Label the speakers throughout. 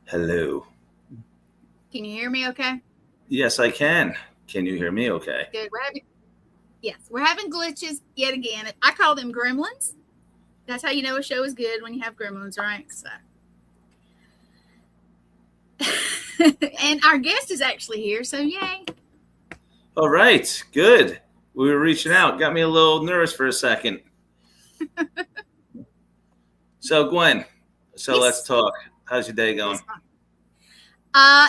Speaker 1: Hello.
Speaker 2: Can you hear me okay?
Speaker 1: Yes, I can. Can you hear me okay?
Speaker 2: Good. We're having glitches yet again. I call them gremlins. That's how you know a show is good, when you have gremlins, right? So, and our guest is actually here, so yay.
Speaker 1: All right, good. We were reaching out. Got me a little nervous for a second. So, Gwen,
Speaker 2: Yes.
Speaker 1: let's talk. How's your day going?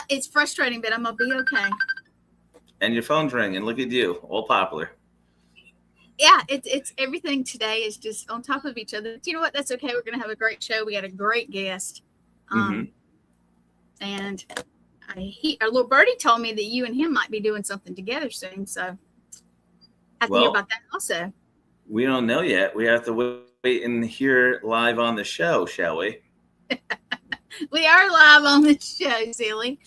Speaker 2: It's frustrating, but I'm gonna be okay.
Speaker 1: And your phone's ringing. Look at you, all popular.
Speaker 2: Yeah, it's everything today is just on top of each other. But you know what? That's okay. We're gonna have a great show. We got a great guest. And our little birdie told me that you and him might be doing something together soon. So I have to hear about that also.
Speaker 1: We don't know yet. We have to wait and hear live on the show, shall we?
Speaker 2: We are live on the show, silly.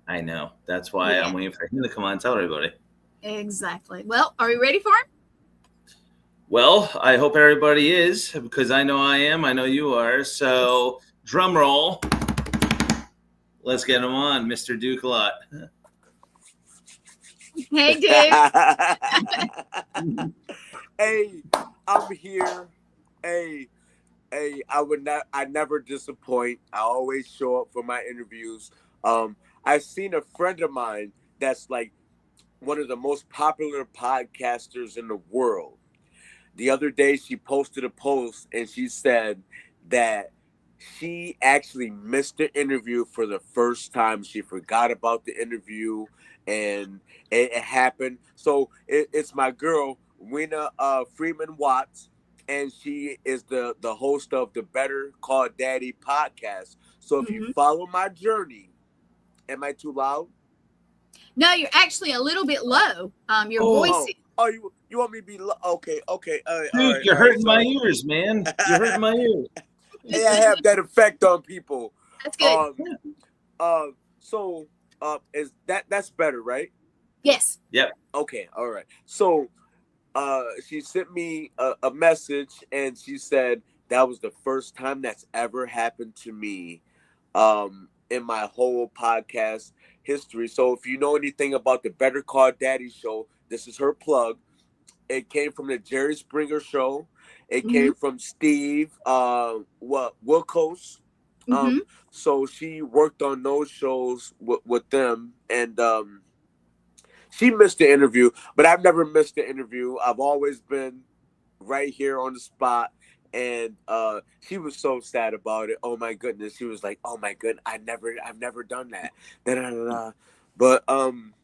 Speaker 1: I know. That's why I'm waiting for him to come on and tell everybody.
Speaker 2: Exactly. Well, are we ready for him?
Speaker 1: Well, I hope everybody is, because I know I am. I know you are. So, drum roll. Let's get him on, Mr. Duke Lott.
Speaker 2: Hey, Duke.
Speaker 3: Hey, I'm here. Hey, I never disappoint. I always show up for my interviews. I've seen a friend of mine that's like one of the most popular podcasters in the world. The other day, she posted a post and she said that she actually missed the interview for the first time. She forgot about the interview and it happened. So it's my girl, Wena Freeman Watts, and she is the host of the Better Call Daddy podcast. So if you follow my journey, am I too loud?
Speaker 2: No, you're actually a little bit low. Your voice.
Speaker 3: Oh, you want me to be low? Okay.
Speaker 1: Dude, you're hurting my ears, man. You're hurting my ears.
Speaker 3: Hey, I have that effect on people.
Speaker 2: That's good.
Speaker 3: So is that's better, right?
Speaker 2: Yes.
Speaker 1: Yep.
Speaker 3: Okay, all right. So she sent me a message and she said that was the first time that's ever happened to me in my whole podcast history. So if you know anything about the Better Call Daddy show, this is her plug. It came from the Jerry Springer show. It came from Steve Wilkos. So she worked on those shows with them, and she missed the interview, but I've never missed the interview. I've always been right here on the spot. And she was so sad about it. Oh my goodness. She was like, oh my goodness, I've never done that. But I'm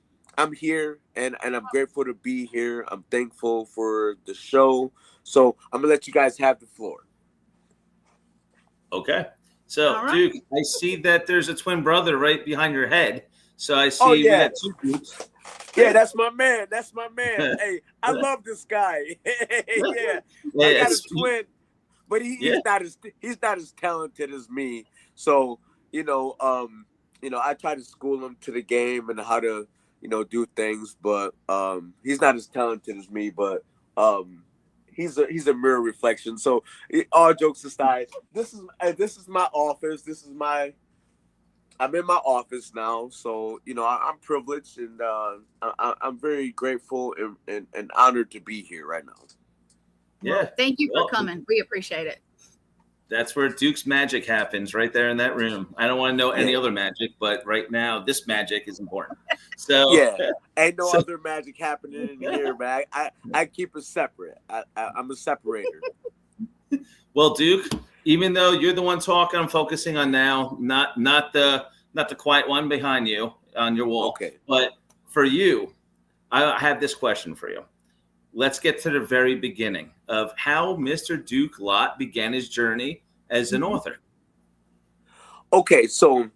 Speaker 3: here and I'm grateful to be here. I'm thankful for the show. So I'm gonna let you guys have the floor.
Speaker 1: Okay. So,
Speaker 2: right.
Speaker 1: Duke, I see that there's a twin brother right behind your head. So I see
Speaker 3: we
Speaker 1: got two Dukes.
Speaker 3: Yeah, that's my man. Hey, I love this guy. I got a twin, but he's not as talented as me. So, I try to school him to the game and how to, do things, but he's not as talented as me, but he's a mirror reflection. So, all jokes aside, this is my office. I'm in my office now, so I'm privileged and I'm very grateful and honored to be here right now.
Speaker 1: Yeah,
Speaker 2: well, thank you for coming. We appreciate it.
Speaker 1: That's where Duke's magic happens, right there in that room. I don't want to know any other magic, but right now, this magic is important. So
Speaker 3: ain't no other magic happening in here, man. I keep it separate. I'm a separator.
Speaker 1: Well, Duke, even though you're the one talking, I'm focusing on now, not the quiet one behind you on your wall.
Speaker 3: Okay.
Speaker 1: But for you, I have this question for you. Let's get to the very beginning of how Mr. Duke Lott began his journey as an author.
Speaker 3: Okay, so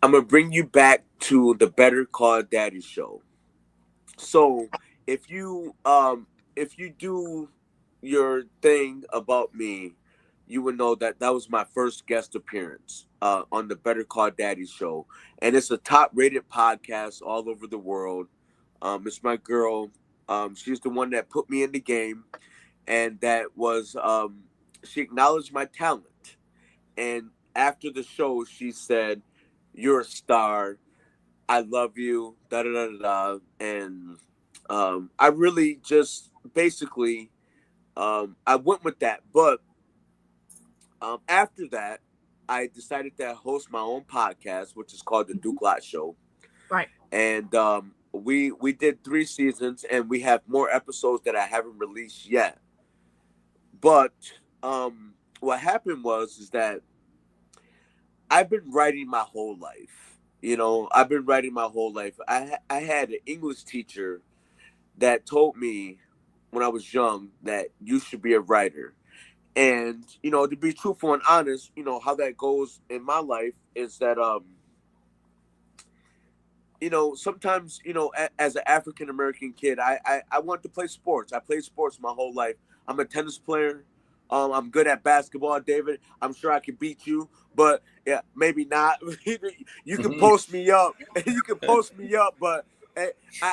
Speaker 3: I'm gonna bring you back to the Better Call Daddy show. So if you do your thing about me, you would know that was my first guest appearance on the Better Call Daddy show, and it's a top-rated podcast all over the world. It's my girl. She's the one that put me in the game, and that was she acknowledged my talent, and after the show, she said, "You're a star. I love you." Da da da da da. And I really just basically I went with that. But after that, I decided to host my own podcast, which is called the Duke Lott Show.
Speaker 2: Right.
Speaker 3: And we did 3 seasons, and we have more episodes that I haven't released yet. But what happened is that I've been writing my whole life. You know, I've been writing my whole life. I had an English teacher that told me when I was young that you should be a writer. And, you know, to be truthful and honest, you know, how that goes in my life is that, you know, sometimes, you know, as an African-American kid, I want to play sports. I played sports my whole life. I'm a tennis player. I'm good at basketball, David. I'm sure I can beat you, but yeah, maybe not. You can post me up. You can post me up, but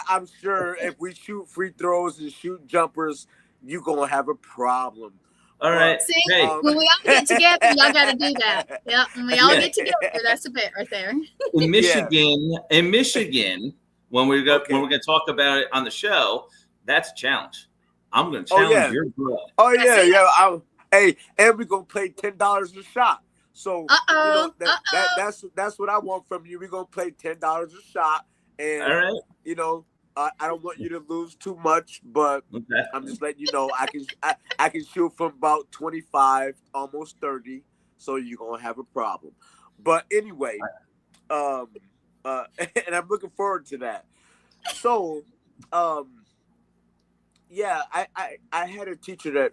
Speaker 3: I'm sure if we shoot free throws and shoot jumpers, you're going to have a problem.
Speaker 1: All right.
Speaker 2: See, when we all get together, y'all got to do that. Yeah, when we all get together, that's a bet right there.
Speaker 1: In Michigan, when we're going to talk about it on the show, that's a challenge. I'm going to challenge your blood.
Speaker 3: Oh yeah, yeah. Hey, and we're gonna play $10 a shot. So you know, that's what I want from you. We're gonna play $10 a shot, and
Speaker 1: all right.
Speaker 3: You know, I don't want you to lose too much, but I'm just letting you know I can shoot from about 25, almost 30. So you're gonna have a problem. But anyway, and I'm looking forward to that. So, yeah, I had a teacher that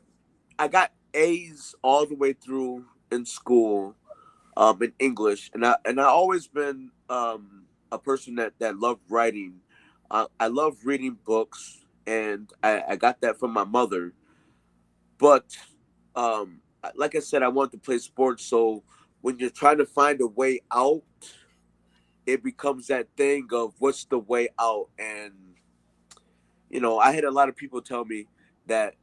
Speaker 3: I got A's all the way through in school, in English, and I always been a person that loved writing. I love reading books, and I got that from my mother. But like I said, I wanted to play sports. So when you're trying to find a way out, it becomes that thing of what's the way out. And you know, I had a lot of people tell me that,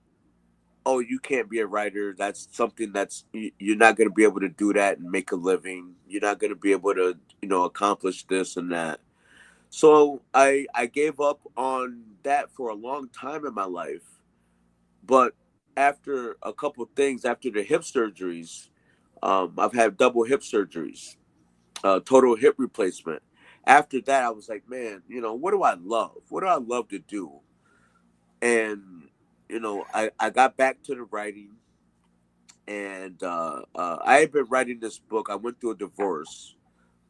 Speaker 3: oh, you can't be a writer. That's something that's you're not going to be able to do that and make a living. You're not going to be able to, you know, accomplish this and that. So I gave up on that for a long time in my life. But after a couple things, after the hip surgeries, I've had double hip surgeries, total hip replacement. After that, I was like, man, you know, what do I love? What do I love to do? And you know, I got back to the writing, and I had been writing this book. I went through a divorce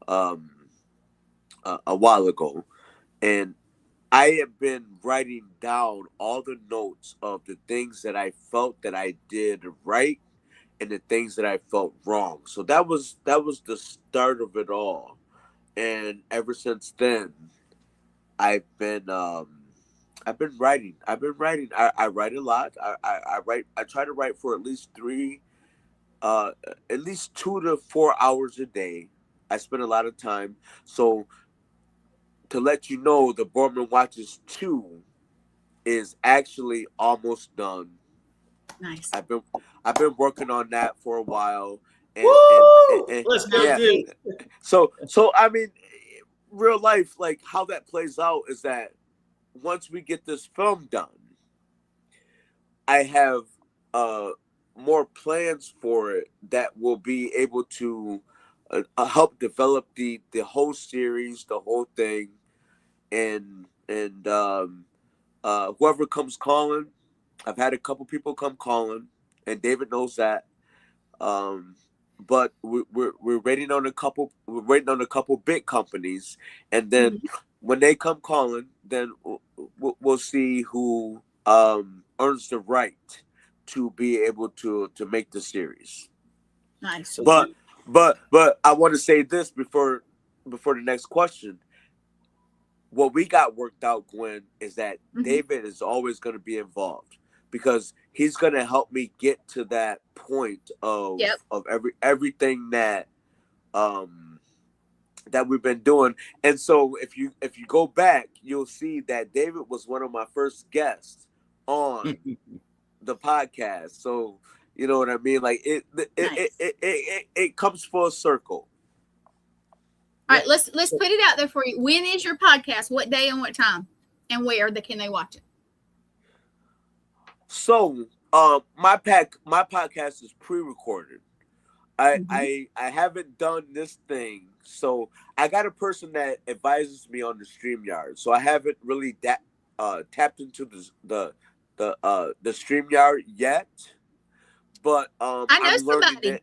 Speaker 3: a while ago, and I have been writing down all the notes of the things that I felt that I did right and the things that I felt wrong. So that was the start of it all, and ever since then, I've been writing. I write a lot. I write. I try to write for at least 2 to 4 hours a day. I spend a lot of time. So to let you know, the Boardman Watches 2 is actually almost done.
Speaker 2: Nice.
Speaker 3: I've been working on that for a while. And, and
Speaker 1: let's go, dude.
Speaker 3: So I mean, real life, like how that plays out is that once we get this film done, I have more plans for it that will be able to help develop the whole series, the whole thing, and whoever comes calling, I've had a couple people come calling, and David knows that. But we're waiting on a couple. We're waiting on a couple big companies, and then when they come calling, then we'll see who earns the right to be able to make the series.
Speaker 2: Nice.
Speaker 3: But I want to say this before the next question. What we got worked out, Gwen, is that David is always going to be involved because he's going to help me get to that point of everything that that we've been doing. And so if you go back, you'll see that David was one of my first guests on the podcast. So You know what I mean? Like it comes full circle.
Speaker 2: All right, let's put it out there for you. When is your podcast? What day and what time? And where can they watch it?
Speaker 3: So, my podcast is pre-recorded. I haven't done this thing, so I got a person that advises me on the StreamYard. So I haven't really tapped into the StreamYard yet. But
Speaker 2: I know
Speaker 3: I'm learning
Speaker 2: somebody.
Speaker 3: that.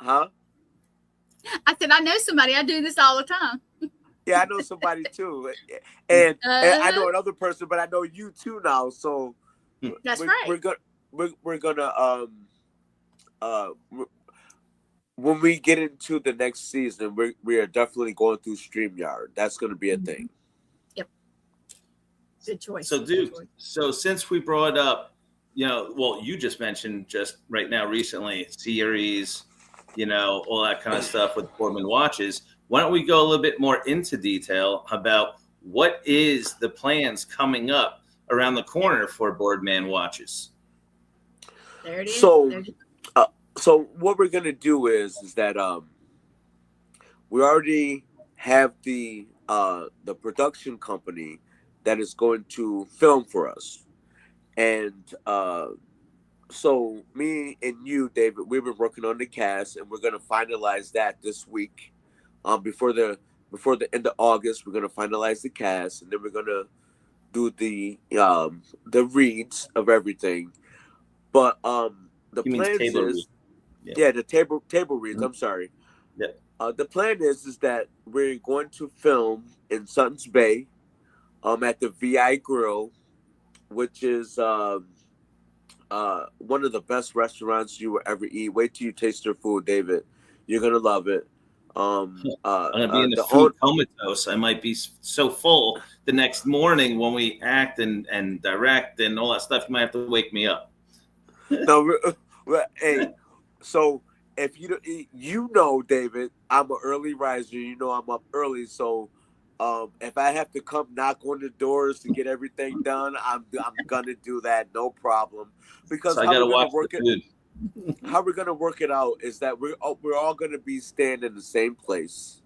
Speaker 3: Huh?
Speaker 2: I said I know somebody. I do this all the time.
Speaker 3: Yeah, I know somebody too, and I know another person, but I know you too now. So
Speaker 2: that's right.
Speaker 3: We're gonna when we get into the next season, we are definitely going through StreamYard. That's going to be a thing.
Speaker 2: Yep. Good choice.
Speaker 1: So, Duke, so since we brought up, you just mentioned just right now recently series, all that kind of stuff with Boardman Watches. Why don't we go a little bit more into detail about what is the plans coming up around the corner for Boardman Watches?
Speaker 2: There it is.
Speaker 3: So what we're gonna do is that we already have the production company that is going to film for us, and so me and you, David, we've been working on the cast, and we're gonna finalize that this week. Before the end of August, we're gonna finalize the cast, and then we're gonna do the reads of everything. But the plans is the table reads. I'm sorry.
Speaker 1: Yeah.
Speaker 3: The plan is that we're going to film in Suttons Bay, at the VI Grill, which is one of the best restaurants you will ever eat. Wait till you taste their food, David. You're gonna love it.
Speaker 1: I'm gonna be in the food comatose. I might be so full the next morning when we act and direct and all that stuff. You might have to wake me up.
Speaker 3: No, hey. So if David, I'm an early riser. I'm up early. So if I have to come knock on the doors to get everything done, I'm gonna do that, no problem. Because
Speaker 1: I gotta watch the food.
Speaker 3: How we're gonna work it out is that we're all gonna be staying in the same place,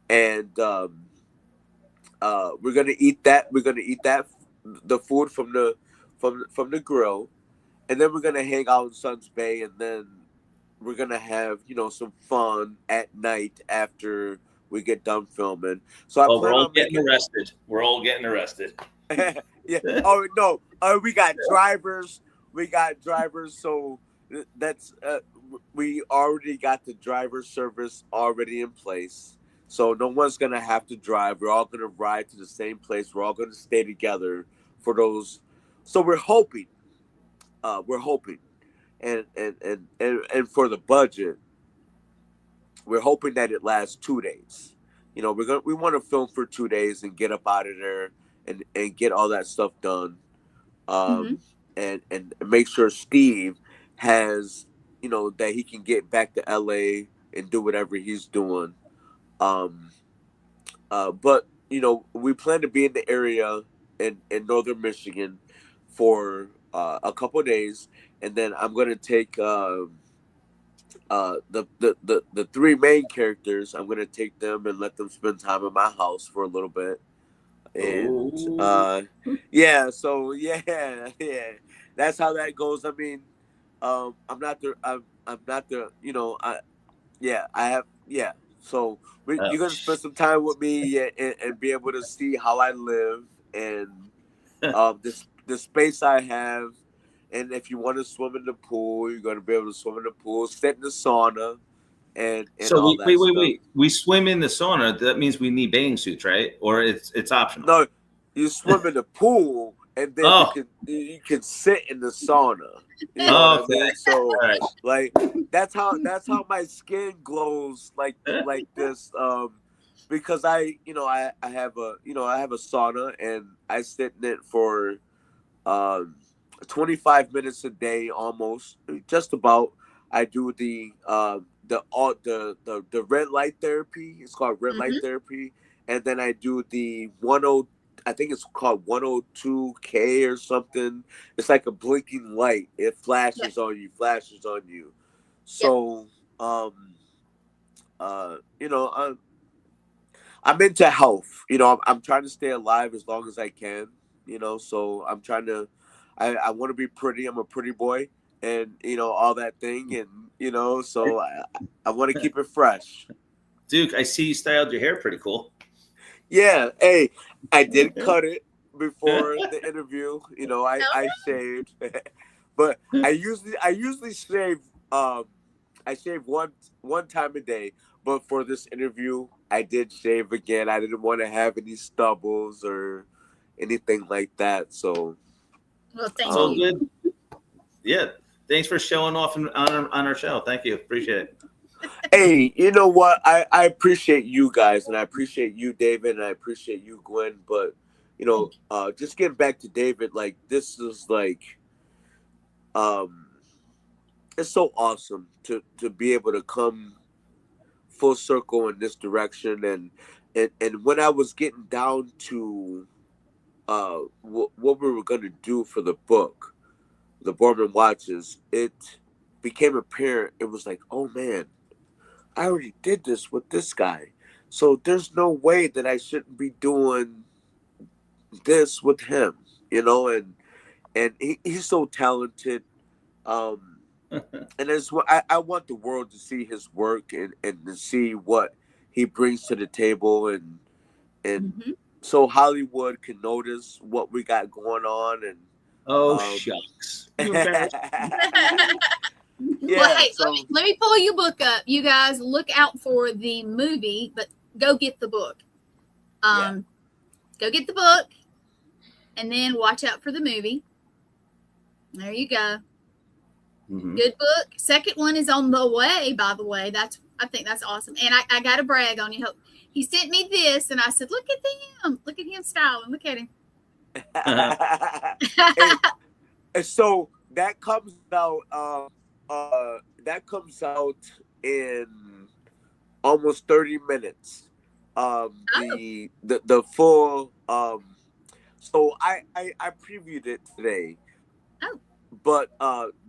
Speaker 3: and we're gonna eat that. We're gonna eat the food from the grill, and then we're gonna hang out in Suns Bay, and then we're gonna have some fun at night after we get done filming. So
Speaker 1: we're all getting arrested. We're all getting arrested.
Speaker 3: Yeah. Oh no. We got drivers. So that's we already got the driver service already in place. So no one's gonna have to drive. We're all gonna ride to the same place. We're all gonna stay together for those. So we're hoping. And for the budget, we're hoping that it lasts 2 days. We want to film for 2 days and get up out of there and get all that stuff done. And make sure Steve has, that he can get back to LA and do whatever he's doing. But we plan to be in the area in northern Michigan for a couple of days, and then I'm gonna take the three main characters. I'm gonna take them and let them spend time in my house for a little bit. And so that's how that goes. I mean, I'm not the So you're gonna spend some time with me and be able to see how I live and the space I have. And if you want to swim in the pool, you're gonna be able to swim in the pool, sit in the sauna, and
Speaker 1: so
Speaker 3: all that stuff.
Speaker 1: Wait. We swim in the sauna. That means we need bathing suits, right? Or it's optional.
Speaker 3: No, you swim in the pool, and then you can sit in the sauna. You know what I mean? So like that's how my skin glows like this. Because I have a sauna, and I sit in it for 25 minutes a day, almost, just about. I do the red light therapy. It's called red light therapy, and then I do the I think it's called 102K or something. It's like a blinking light. It flashes on you, flashes on you. So, you know, I'm into health. You know, I'm trying to stay alive as long as I can. You know, so I'm trying to. I want to be pretty. I'm a pretty boy, and you know all that thing, and you know, so I want to keep it fresh.
Speaker 1: Duke, I see you styled your hair pretty cool.
Speaker 3: Yeah. Hey, I did cut it before the interview. You know, I shaved, but I usually shave. I shave one time a day, but for this interview, I did shave again. I didn't want to have any stubbles or anything like that. So,
Speaker 2: Well, thank
Speaker 1: so
Speaker 2: you.
Speaker 1: good. Yeah. Thanks for showing off on our show. Thank you. Appreciate it.
Speaker 3: hey, you know what? I appreciate you guys, and I appreciate you, David, and I appreciate you, Gwen. But you know, just getting back to David, like this is like, it's so awesome to be able to come full circle in this direction, and when I was getting down to what we were going to do for the book, the Boardman Watches, it became apparent. It was like, oh man, I already did this with this guy, so there's no way that I shouldn't be doing this with him, you know. And he's so talented. And it's what I want the world to see his work, and to see what he brings to the table, and so Hollywood can notice what we got going on. And
Speaker 1: oh shucks.
Speaker 3: yeah,
Speaker 2: Well, hey,
Speaker 3: so
Speaker 2: let me pull your book up. You guys look out for the movie, but go get the book. Go get the book, and then watch out for the movie. There you go. Good book. Second one is on the way, by the way. I think that's awesome. And I got to brag on you. He sent me this, and I said, look at him. Look at him styling. Look at him.
Speaker 3: and so that comes out in almost 30 minutes. The full so I previewed it today. But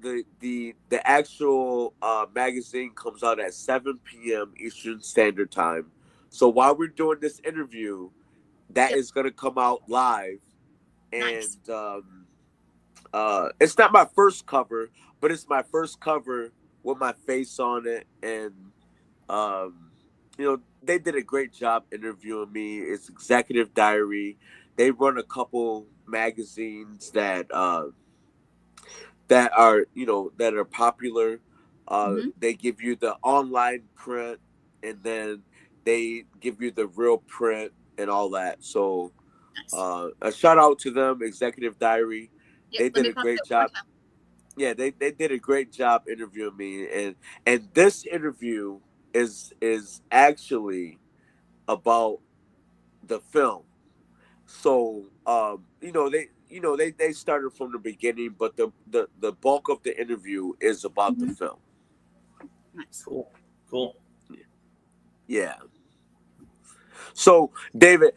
Speaker 3: the actual magazine comes out at 7 p.m. Eastern Standard Time. So while we're doing this interview, that is going to come out live. And it's not my first cover, but it's my first cover with my face on it. And you know, they did a great job interviewing me. It's Executive Diary. They run a couple magazines that are, you know, that are popular. They give you the online print, and then they give you the real print and all that. So a shout out to them, Executive Diary. They did a great job. Yeah, they did a great job interviewing me, and this interview is actually about the film. So you know, they started from the beginning, but the bulk of the interview is about the film.
Speaker 2: Nice.
Speaker 1: Cool.
Speaker 3: Yeah. So David,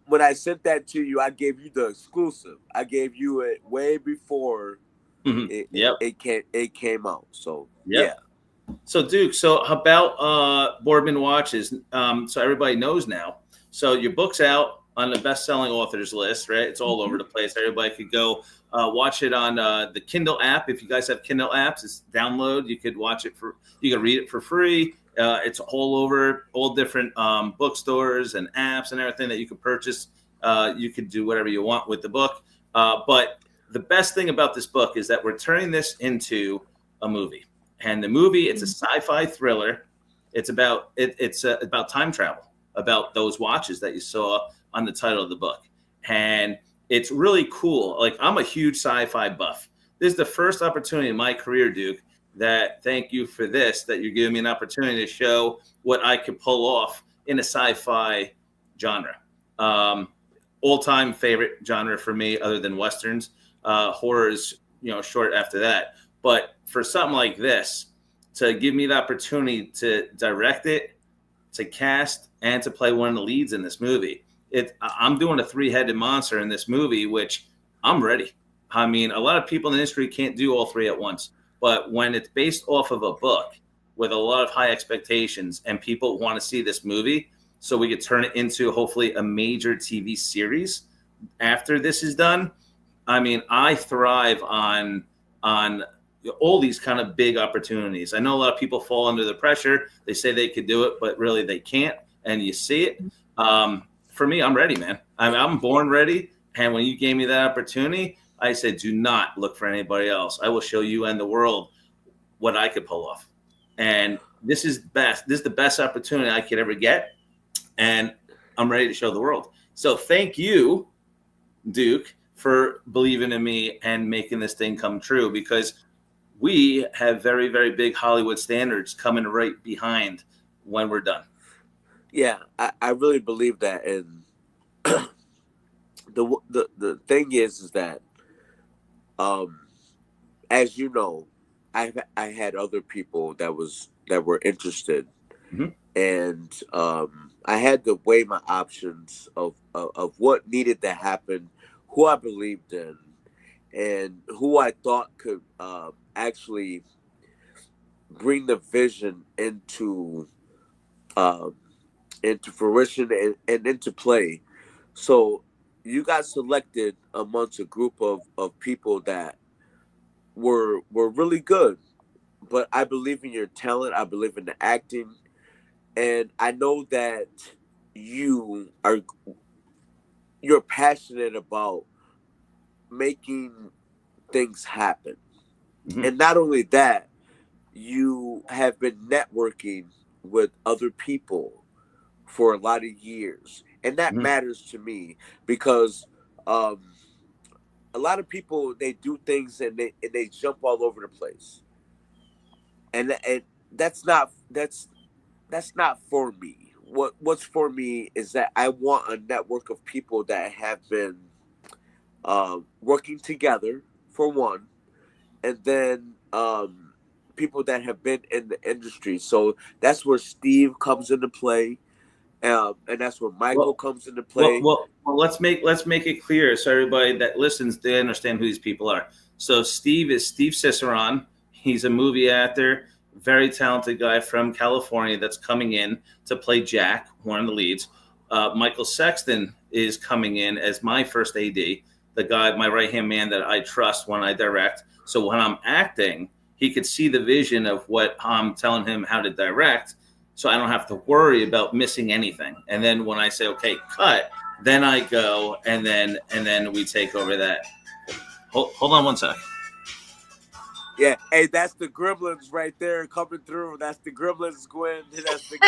Speaker 3: when I sent that to you, I gave you the exclusive. I gave you it way before it came out. So yeah.
Speaker 1: So Duke, so how about Boardman Watches? So everybody knows now. So your book's out on the best-selling authors list, right? It's all over the place. Everybody could go watch it on the Kindle app. If you guys have Kindle apps, it's download. You could watch it you can read it for free. It's all over, all different bookstores and apps and everything that you could purchase. You could do whatever you want with the book. But the best thing about this book is that we're turning this into a movie. And the movie, it's a sci-fi thriller. It's about about time travel, about those watches that you saw on the title of the book. And it's really cool. Like, I'm a huge sci-fi buff. This is the first opportunity in my career, Duke, that thank you for this, that you're giving me an opportunity to show what I could pull off in a sci-fi genre. All-time favorite genre for me, other than Westerns. Horror is, short after that. But for something like this, to give me the opportunity to direct it, to cast, and to play one of the leads in this movie, I'm doing a 3-headed monster in this movie, which I'm ready. I mean, a lot of people in the industry can't do all 3 at once, but when it's based off of a book with a lot of high expectations and people want to see this movie, so we could turn it into hopefully a major TV series after this is done. I mean, I thrive on all these kind of big opportunities. I know a lot of people fall under the pressure. They say they could do it, but really they can't. And you see it. For me, I'm ready, man. I'm born ready. And when you gave me that opportunity, I said, do not look for anybody else. I will show you and the world what I could pull off. And this is best. This is the best opportunity I could ever get. And I'm ready to show the world. So thank you, Duke, for believing in me and making this thing come true, because we have very, very big Hollywood standards coming right behind when we're done.
Speaker 3: Yeah, I really believe that. And the thing is that, as you know, I had other people that were interested,
Speaker 1: mm-hmm.
Speaker 3: and I had to weigh my options of what needed to happen, who I believed in, and who I thought could actually bring the vision into fruition and into play. So you got selected amongst a group of people that were really good. But I believe in your talent. I believe in the acting. And I know that you're passionate about making things happen.
Speaker 1: Mm-hmm.
Speaker 3: And not only that, you have been networking with other people for a lot of years. And that
Speaker 1: mm-hmm.
Speaker 3: matters to me, because a lot of people, they do things and they jump all over the place. And that's not for me. What's for me is that I want a network of people that have been working together, for one, and then people that have been in the industry. So that's where Steve comes into play, and that's where Michael comes into play.
Speaker 1: Well, let's make it clear so everybody that listens, they understand who these people are. So Steve is Steve Ciceron. He's a movie actor, very talented guy from California that's coming in to play Jack, one of the leads. Michael Sexton is coming in as my first AD, the guy, my right-hand man that I trust when I direct. So when I'm acting, he could see the vision of what I'm telling him how to direct, so I don't have to worry about missing anything. And then when I say, okay, cut, then I go, and then we take over that. Hold on one sec.
Speaker 3: Yeah, hey, that's the Gremlins right there coming through. That's the Gremlins, Gwen. That's the...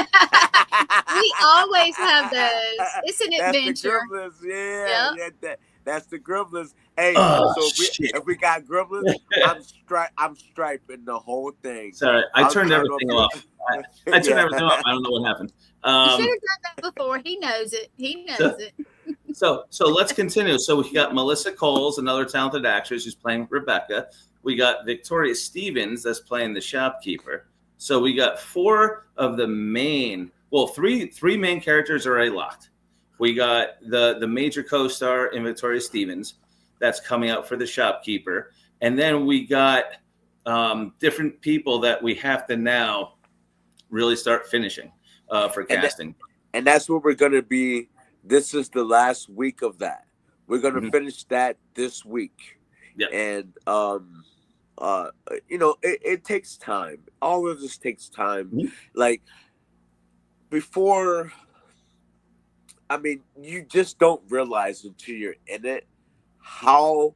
Speaker 2: We always have those. It's an adventure.
Speaker 3: That's the Gremlins, yeah. That's the Gremlins. Hey, if we got Gremlins, I'm striping the whole thing.
Speaker 1: Sorry, I turned everything off. I turned everything off. I don't know what happened.
Speaker 2: You should have done that before. He knows it.
Speaker 1: So let's continue. So we got Melissa Coles, another talented actress who's playing Rebecca. We got Victoria Stevens that's playing the shopkeeper. So we got 4 of the main, three main characters are already locked. We got the major co-star in Victoria Stevens that's coming out for the shopkeeper. And then we got different people that we have to now really start finishing for casting.
Speaker 3: And that's what we're going to be. This is the last week of that. We're going to
Speaker 1: mm-hmm.
Speaker 3: finish that this week.
Speaker 1: Yeah.
Speaker 3: And, it takes time. All of this takes time.
Speaker 1: Mm-hmm.
Speaker 3: Like, before, I mean, you just don't realize until you're in it how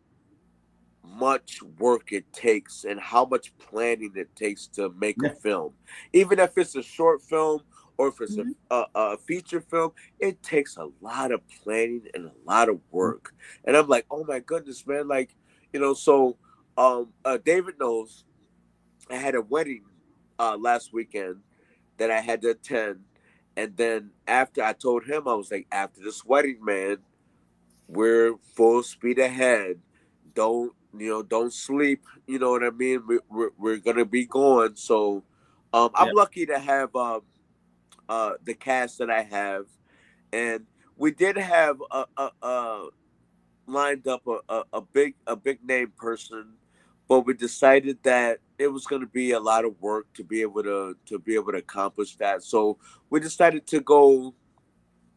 Speaker 3: much work it takes and how much planning it takes to make a film. Even if it's a short film or if it's a feature film, it takes a lot of planning and a lot of work. And I'm like, oh my goodness, man. Like, so David knows I had a wedding last weekend that I had to attend. And then after I told him, I was like, after this wedding, man, we're full speed ahead. Don't sleep. You know what I mean? We're going to be going. So I'm lucky to have the cast that I have. And we did have a lined up a big name person, but we decided that it was going to be a lot of work to be able to accomplish that. So we decided to go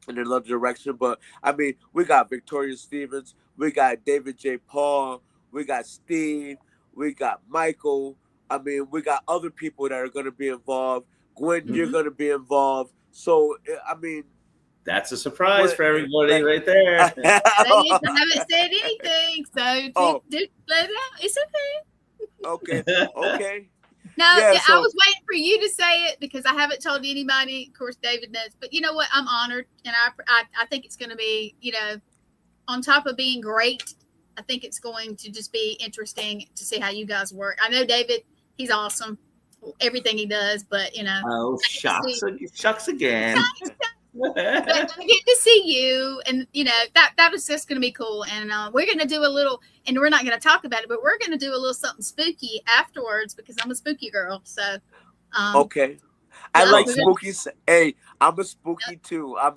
Speaker 3: in another direction. But I mean, we got Victoria Stevens, we got David J. Paul, we got Steve, we got Michael. I mean, we got other people that are going to be involved. Gwen, you're going to be involved. So I mean,
Speaker 1: that's a surprise for everybody right there.
Speaker 2: I haven't said anything, so Duke, let it out. It's okay.
Speaker 3: Okay.
Speaker 2: No, yeah, I was waiting for you to say it because I haven't told anybody. Of course, David knows, but you know what? I'm honored, and I think it's going to be, on top of being great, I think it's going to just be interesting to see how you guys work. I know David, he's awesome, everything he does, but
Speaker 1: oh, shucks again.
Speaker 2: But I get to see you, and that was just going to be cool. And we're going to do a little, and we're not going to talk about it, but we're going to do a little something spooky afterwards because I'm a spooky girl. So,
Speaker 3: okay, I like spooky. Hey, I'm a spooky too. I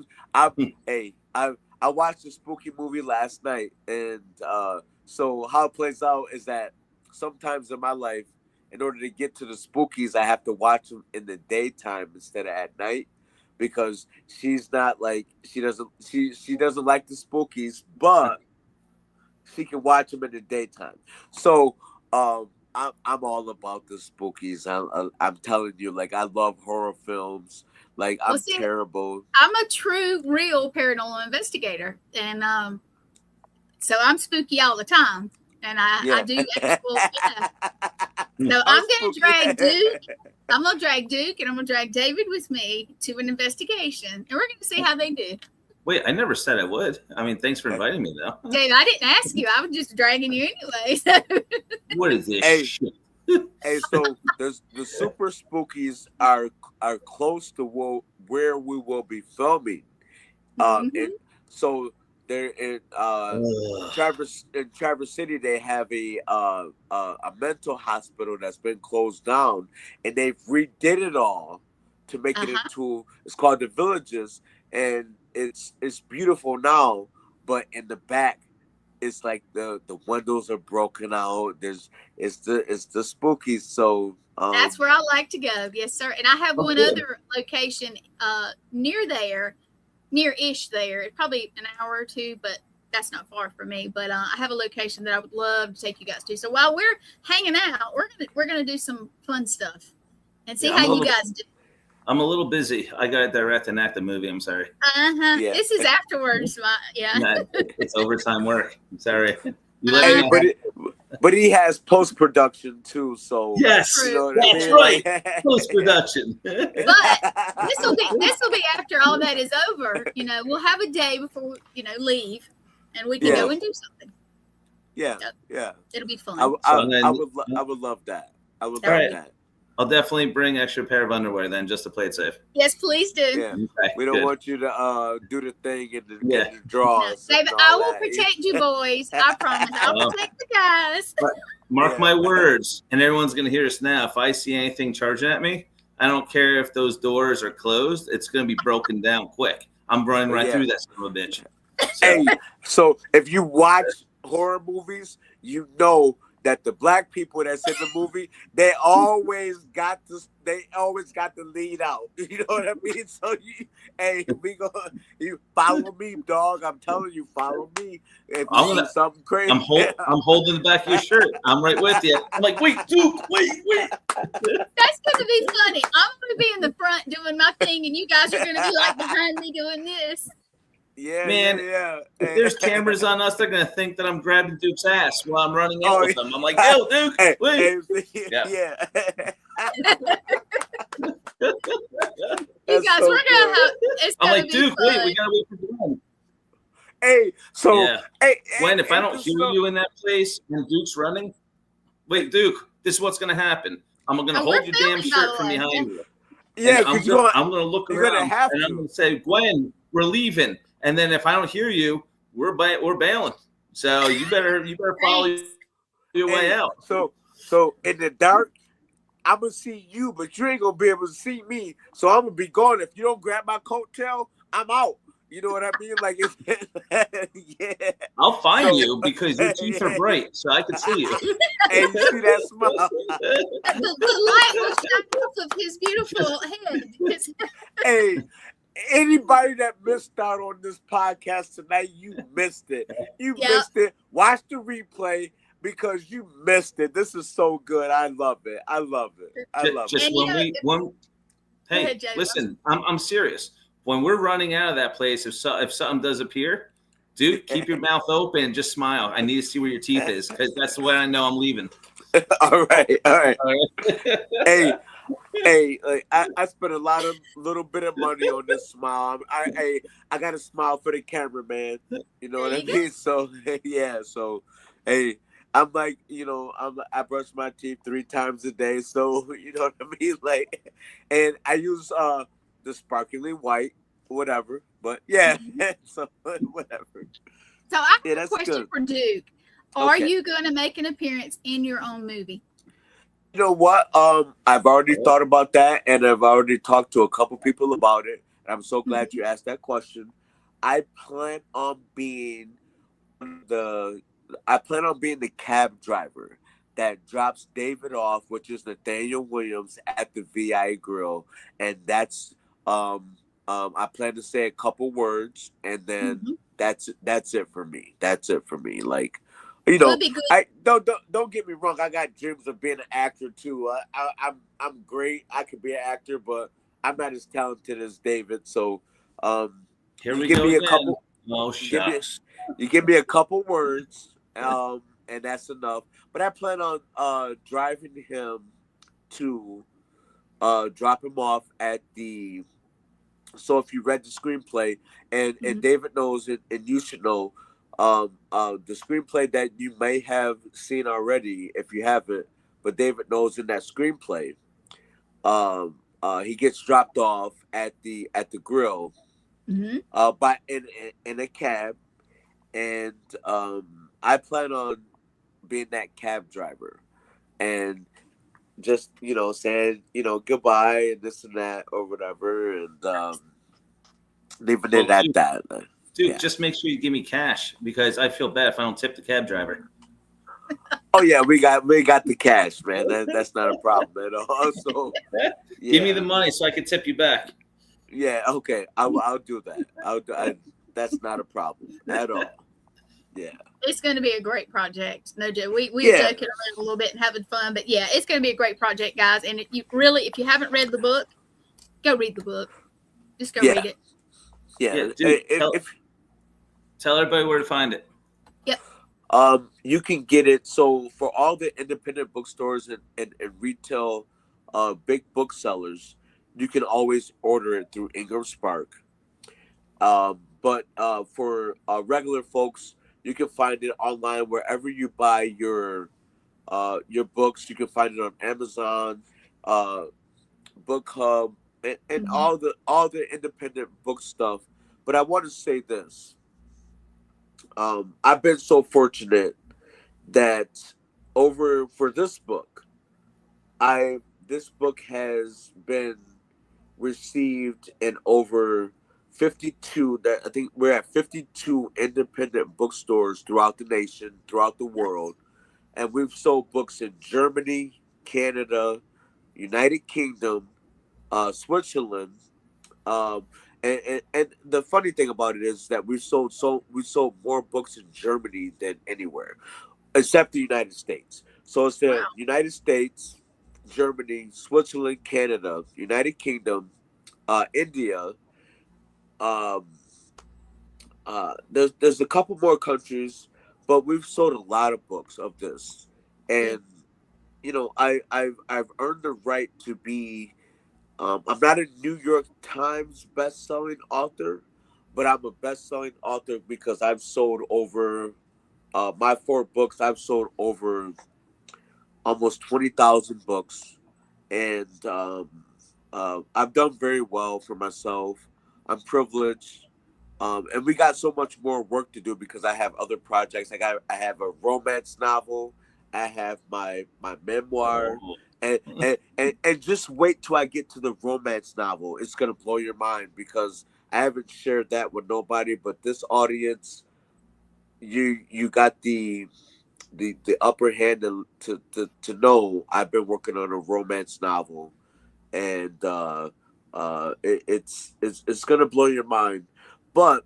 Speaker 3: watched a spooky movie last night, and so how it plays out is that sometimes in my life, in order to get to the spookies, I have to watch them in the daytime instead of at night. Because she's not like she doesn't like the spookies, but she can watch them in the daytime. So I'm all about the spookies. I'm telling you, like I love horror films. Like I'm terrible.
Speaker 2: I'm a true, real paranormal investigator, and so I'm spooky all the time, and I do actual. So I'm going to drag Duke. I'm going to drag Duke, and I'm going to drag David with me to an investigation, and we're going to see how they do.
Speaker 1: Wait, I never said I would. I mean, thanks for inviting me, though.
Speaker 2: Dave, I didn't ask you. I was just dragging you anyway.
Speaker 1: What is this shit?
Speaker 3: Hey, so the super spookies are close to where we will be filming. And so they're in Traverse City. They have a mental hospital that's been closed down, and they've redid it all to make it into. It's called the Villages, and it's beautiful now. But in the back, it's like the windows are broken out. It's the spooky. So
Speaker 2: that's where I like to go. Yes, sir. And I have one other location near-ish there. It's probably an hour or two, but that's not far from me. But I have a location that I would love to take you guys to. So while we're hanging out, we're gonna do some fun stuff and see how you guys do.
Speaker 1: I'm a little busy. I got to direct and act the movie. I'm sorry.
Speaker 3: Yeah.
Speaker 2: This is afterwards.
Speaker 1: Nah, it's overtime work. I'm sorry.
Speaker 3: But he has post-production too, so
Speaker 1: yes, that's right. Post-production.
Speaker 2: But this will be after all that is over. We'll have a day before leave, and we can go and do something.
Speaker 3: Yeah,
Speaker 2: it'll be fun.
Speaker 3: I would love that. I would love that.
Speaker 1: I'll definitely bring extra pair of underwear then, just to play it safe.
Speaker 2: Yes, please do.
Speaker 3: Yeah. Okay, we don't want you to do the thing in the draws.
Speaker 2: No, David, I will protect you boys. I promise. I'll protect the guys.
Speaker 1: Mark my words, and everyone's going to hear us now. If I see anything charging at me, I don't care if those doors are closed. It's going to be broken down quick. I'm running right through that son of a bitch.
Speaker 3: So if you watch horror movies, you know that the black people that's in the movie, they always got the lead out. You know what I mean? So you follow me, dog. I'm telling you, follow me. If you see something crazy,
Speaker 1: I'm holding the back of your shirt. I'm right with you. I'm like, wait, Duke, wait.
Speaker 2: That's gonna be funny. I'm gonna be in the front doing my thing, and you guys are gonna be like behind me doing this.
Speaker 3: Yeah,
Speaker 1: man.
Speaker 3: Yeah.
Speaker 1: If there's cameras on us, they're gonna think that I'm grabbing Duke's ass while I'm running out with them. I'm like, yo, Duke, wait.
Speaker 3: Yeah.
Speaker 2: You guys, we're gonna have. It's
Speaker 1: I'm
Speaker 2: gonna
Speaker 1: like,
Speaker 2: be
Speaker 1: Duke,
Speaker 2: fun.
Speaker 1: wait, we gotta wait for Gwen.
Speaker 3: Hey, so
Speaker 1: Gwen, if I don't hear you in that place and Duke's running, wait, Duke, this is what's gonna happen. I'm gonna hold your damn shirt from behind you.
Speaker 3: Yeah,
Speaker 1: I'm gonna look around and I'm gonna say, Gwen, we're leaving. And then if I don't hear you, we're bailing. So you better follow your way out.
Speaker 3: So in the dark, I'm gonna see you, but you ain't gonna be able to see me. So I'm gonna be gone. If you don't grab my coattail, I'm out. You know what I mean? Like, yeah.
Speaker 1: I'll find you because your teeth are bright, so I can see you.
Speaker 3: Hey, you see that smile?
Speaker 2: The light will shine off of his beautiful head.
Speaker 3: Hey, anybody that missed out on this podcast tonight, you missed it. You missed it. Watch the replay because you missed it. This is so good. I love it. I love it. I love
Speaker 1: just
Speaker 3: it.
Speaker 1: Hey,
Speaker 2: ahead, Jay,
Speaker 1: listen, I'm serious. When we're running out of that place, if something does appear, dude, keep your mouth open and just smile. I need to see where your teeth is because that's the way I know I'm leaving.
Speaker 3: All right. Hey, like, I spent a little bit of money on this smile. I got to smile for the cameraman. You know what I mean? So yeah. So hey, I'm like, I brush my teeth 3 times a day. So you know what I mean? Like, and I use the sparkling white, whatever. But yeah, so whatever.
Speaker 2: So I have a question for Duke. Are you going to make an appearance in your own movie?
Speaker 3: You know what? I've already thought about that, and I've already talked to a couple people about it. And I'm so glad you asked that question. I plan on being the cab driver that drops David off, which is Nathaniel Williams, at the VI Grill, and that's I plan to say a couple words, and then that's it for me. That's it for me. Like, I don't get me wrong. I got dreams of being an actor too. I'm great. I could be an actor, but I'm not as talented as David. So,
Speaker 1: Here we go again.
Speaker 3: You give me a couple words, and that's enough. But I plan on driving him to drop him off at the. So if you read the screenplay, and David knows it, and you should know, the screenplay that you may have seen already, if you haven't, but David knows in that screenplay, he gets dropped off at the grill, by in a cab, and I plan on being that cab driver, and just saying goodbye and this and that or whatever, and leaving it at that.
Speaker 1: Dude, just make sure you give me cash because I feel bad if I don't tip the cab driver.
Speaker 3: Oh yeah, we got the cash, man. That's not a problem at all. So
Speaker 1: give me the money so I can tip you back.
Speaker 3: Yeah, okay, I'll do that. That's not a problem at all. Yeah,
Speaker 2: it's going to be a great project. No joke. We joking around a little bit and having fun, but yeah, it's going to be a great project, guys. And if you haven't read the book, go read the book. Just go read it.
Speaker 3: Yeah,
Speaker 1: dude, tell everybody where to find it.
Speaker 2: Yep.
Speaker 3: You can get it. So for all the independent bookstores and retail, big booksellers, you can always order it through Ingram Spark. But for regular folks, you can find it online wherever you buy your books. You can find it on Amazon, Book Hub, and all the independent book stuff. But I want to say this. I've been so fortunate that for this book, this book has been received in over 52. I think we're at 52 independent bookstores throughout the nation, throughout the world, and we've sold books in Germany, Canada, United Kingdom, Switzerland, and the funny thing about it is that we sold more books in Germany than anywhere, except the United States. So it's the United States, Germany, Switzerland, Canada, United Kingdom, India. There's a couple more countries, but we've sold a lot of books of this, and I've earned the right to be. I'm not a New York Times best-selling author, but I'm a best-selling author because I've sold over my 4 books. I've sold over almost 20,000 books, and I've done very well for myself. I'm privileged, and we got so much more work to do because I have other projects. I have a romance novel. I have my memoir. And just wait till I get to the romance novel. It's gonna blow your mind because I haven't shared that with nobody, but this audience, you got the upper hand to know I've been working on a romance novel, and it's gonna blow your mind. But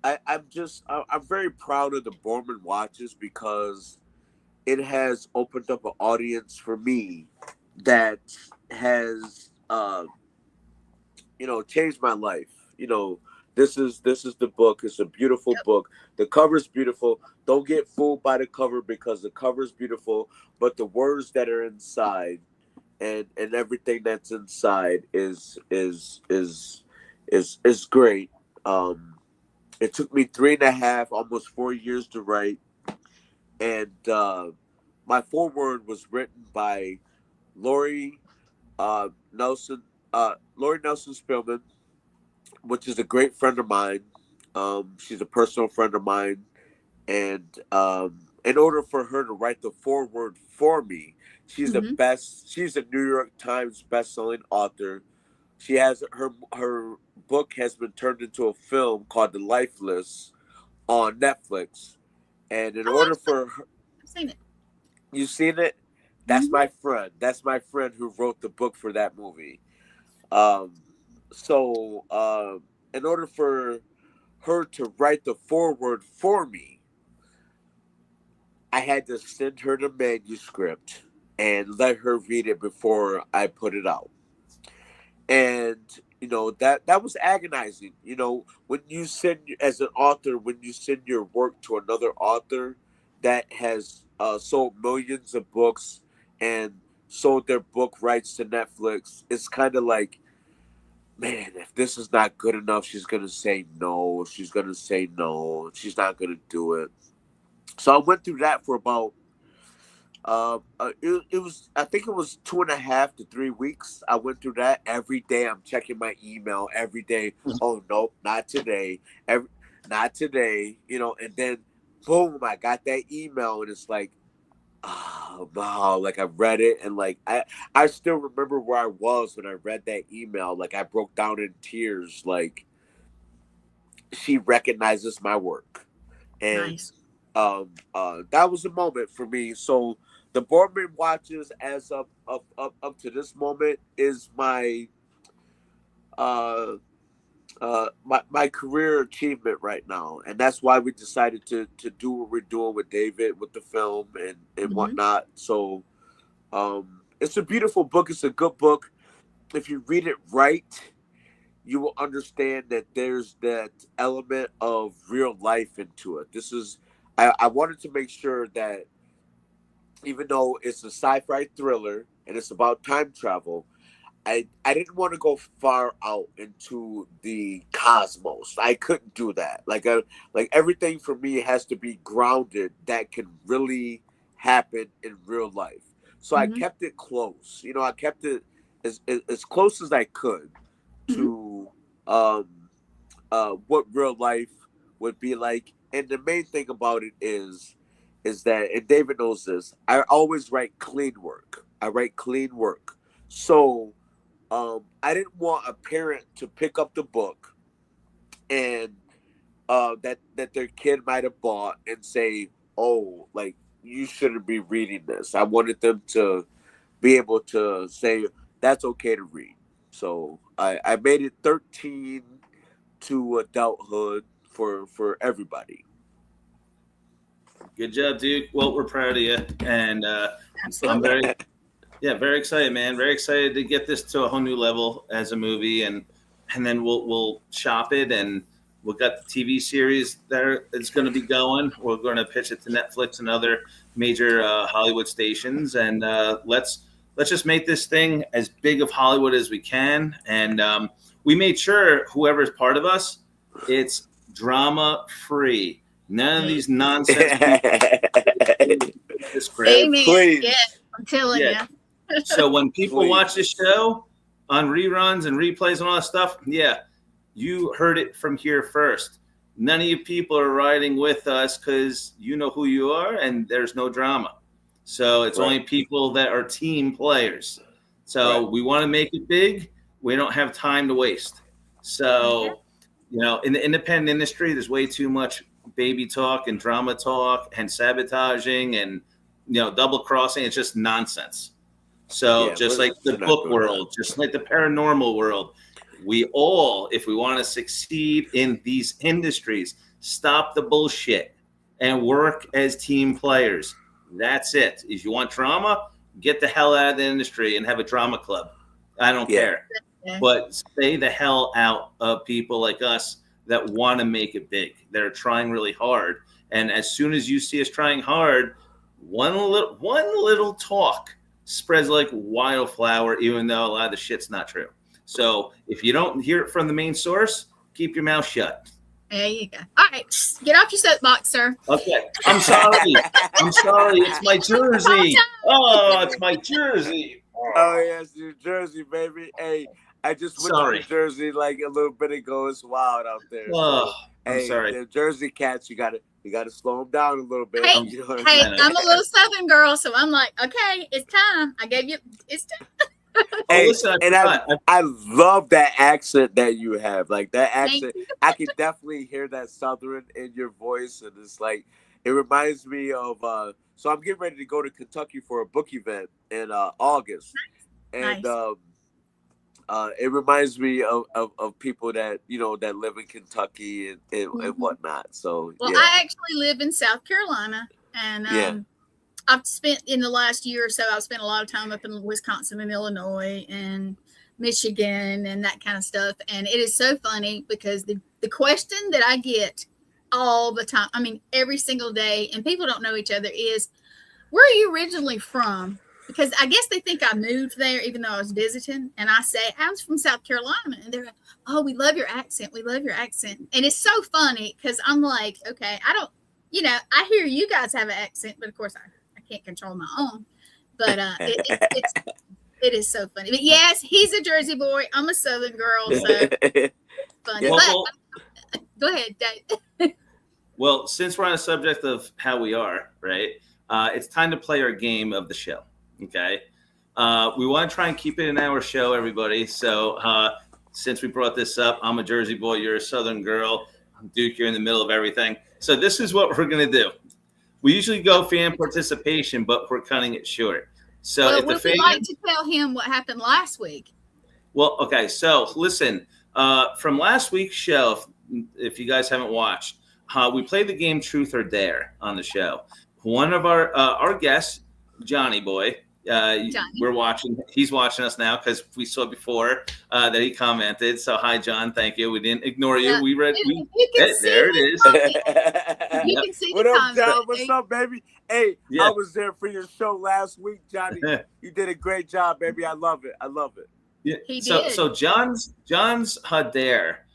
Speaker 3: I'm very proud of the Boardman Watches because it has opened up an audience for me that has changed my life. This is the book. It's a beautiful book. The cover's beautiful. Don't get fooled by the cover because the cover's beautiful, but the words that are inside and everything that's inside is great. It took me 3.5, almost 4 years to write, and my foreword was written by Lori Nelson Spillman, which is a great friend of mine. She's a personal friend of mine, and in order for her to write the foreword for me, she's the best. She's a New York Times best-selling author. She has her book has been turned into a film called The Lifeless on Netflix, and in order for her,
Speaker 2: I've seen it.
Speaker 3: You seen it? That's my friend. That's my friend who wrote the book for that movie. So in order for her to write the foreword for me, I had to send her the manuscript and let her read it before I put it out. And that was agonizing. When you send, as an author, when you send your work to another author that has sold millions of books and sold their book rights to Netflix, it's kind of like, man, if this is not good enough, she's gonna say no. She's gonna say no. She's not gonna do it. So I went through that for about it was, I think it was 2.5 to 3 weeks. I went through that every day. I'm checking my email every day. Oh nope, not today. Not today. And then boom, I got that email, and it's like, oh wow, like I read it, and like I still remember where I was when I read that email. Like I broke down in tears. Like she recognizes my work, and
Speaker 2: Nice.
Speaker 3: that was a moment for me. So the Boardman Watches, as up to this moment, is my my career achievement right now, and that's why we decided to do what we're doing with David, with the film and whatnot. So it's a beautiful book. It's a good book. If you read it right, you will understand that there's that element of real life into it. I wanted to make sure that even though it's a sci-fi thriller and it's about time travel, I didn't want to go far out into the cosmos. I couldn't do that. Like everything for me has to be grounded that can really happen in real life. So I kept it close. I kept it as close as I could to what real life would be like. And the main thing about it is that, and David knows this, I always write clean work. I write clean work. So I didn't want a parent to pick up the book and that their kid might have bought and say, oh, like, you shouldn't be reading this. I wanted them to be able to say that's okay to read. So I made it 13 to adulthood for everybody.
Speaker 1: Good job, Duke. Well, we're proud of you, and I'm very excited, man. Very excited to get this to a whole new level as a movie, and then we'll shop it, and we've got the TV series that is going to be going. We're going to pitch it to Netflix and other major Hollywood stations, and let's just make this thing as big of Hollywood as we can. And we made sure whoever's part of us, it's drama free. None of these nonsense.
Speaker 2: Amen. Please. Yeah, I'm telling you.
Speaker 1: So when people watch this show on reruns and replays and all that stuff, you heard it from here first. None of you people are riding with us because you know who you are and there's no drama. So it's only people that are team players. So we want to make it big. We don't have time to waste. So, in the independent industry, there's way too much baby talk and drama talk and sabotaging and, double crossing. It's just nonsense. So just like the book world, just like the paranormal world, we all, if we want to succeed in these industries, stop the bullshit and work as team players. That's it. If you want drama, get the hell out of the industry and have a drama club. I don't care. But stay the hell out of people like us that want to make it big. They're trying really hard. And as soon as you see us trying hard, one little talk spreads like wildflower, even though a lot of the shit's not true. So if you don't hear it from the main source, keep your mouth shut.
Speaker 2: There you go. All right, get off your soapbox, sir.
Speaker 1: Okay, I'm sorry. It's my jersey. Oh, it's my jersey.
Speaker 3: Oh yes, New Jersey, baby. Hey, I just went to New Jersey like a little bit ago. It's wild out there.
Speaker 1: Oh, I'm sorry.
Speaker 3: The Jersey cats, you gotta slow them down a little bit.
Speaker 2: Hey, I'm a little Southern girl, so I'm like, okay, it's time. I gave you, it's time.
Speaker 3: Hey, and I love that accent that you have. Like that accent, I can definitely hear that Southern in your voice, and it's like it reminds me of. So I'm getting ready to go to Kentucky for a book event in August, and it reminds me of people that that live in Kentucky and whatnot. So
Speaker 2: I actually live in South Carolina, and I've spent in the last year or so, I've spent a lot of time up in Wisconsin and Illinois and Michigan and that kind of stuff. And it is so funny because the question that I get all the time, I mean, every single day, and people don't know each other, is, where are you originally from? Because I guess they think I moved there even though I was visiting. And I say, I was from South Carolina. And they're like, oh, we love your accent. We love your accent. And it's so funny because I'm like, okay, I don't, I hear you guys have an accent, but of course I can't control my own, but it is so funny. But yes, he's a Jersey boy. I'm a Southern girl, so funny. Go ahead, Dave.
Speaker 1: Well, since we're on the subject of how we are, right? It's time to play our game of the show. Okay, we want to try and keep it an hour show, everybody. So since we brought this up, I'm a Jersey boy. You're a Southern girl. Duke, you're in the middle of everything. So this is what we're gonna do. We usually go fan participation, but we're cutting it short. So if the fan,
Speaker 2: would like to tell him what happened last week.
Speaker 1: Well, okay. So listen, from last week's show, if you guys haven't watched, we played the game Truth or Dare on the show. One of our guests, Johnny Boy, we're watching. He's watching us now because we saw before that he commented. So hi, John. Thank you. We didn't ignore you. We read. There it is.
Speaker 2: You can see
Speaker 3: what up, John? What's up, baby? Hey, I was there for your show last week, Johnny. You did a great job, baby. I love it.
Speaker 1: Yeah. He did. So John's dare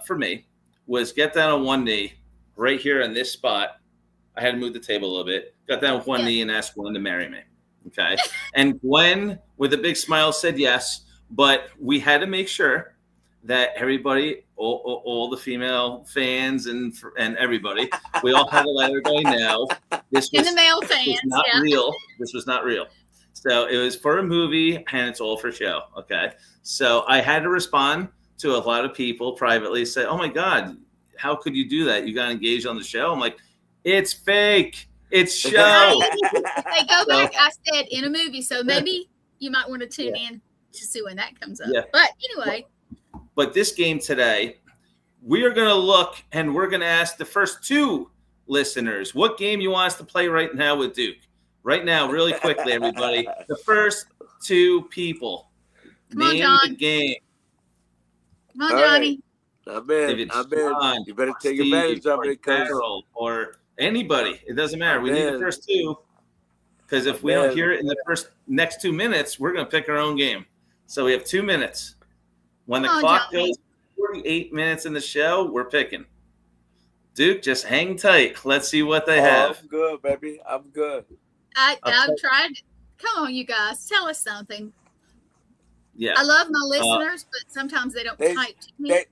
Speaker 1: for me was get down on one knee right here in this spot. I had to move the table a little bit. Got down on one knee and asked Gwen to marry me. Okay. And Gwen, with a big smile, said yes. But we had to make sure that everybody, all the female fans and everybody, we all had to let everybody know this was,
Speaker 2: and the male fans,
Speaker 1: was not real. This was not real. So it was for a movie and it's all for show. Okay. So I had to respond to a lot of people privately, say, oh my God, how could you do that? You got engaged on the show. I'm like, it's fake. It's show.
Speaker 2: Hey, go back. I said in a movie. So maybe you might want to tune in to see when that comes up. Yeah. But anyway.
Speaker 1: But this game today, we are going to look and we're going to ask the first two listeners, what game you want us to play right now with Duke? Right now, really quickly, everybody. The first two people.
Speaker 2: Come on, John.
Speaker 1: The game.
Speaker 2: Come on, Johnny.
Speaker 3: I'm in. John, you better take advantage of it.
Speaker 1: Or anybody. It doesn't matter. We need the first two. Because if we don't hear it in the next 2 minutes, we're going to pick our own game. So we have 2 minutes. When the clock goes 48 minutes in the show, we're picking. Duke, just hang tight. Let's see what they have.
Speaker 3: I'm good, baby. I'm good.
Speaker 2: I've tried. Come on, you guys. Tell us something.
Speaker 1: Yeah.
Speaker 2: I love my listeners, but sometimes they don't type to me.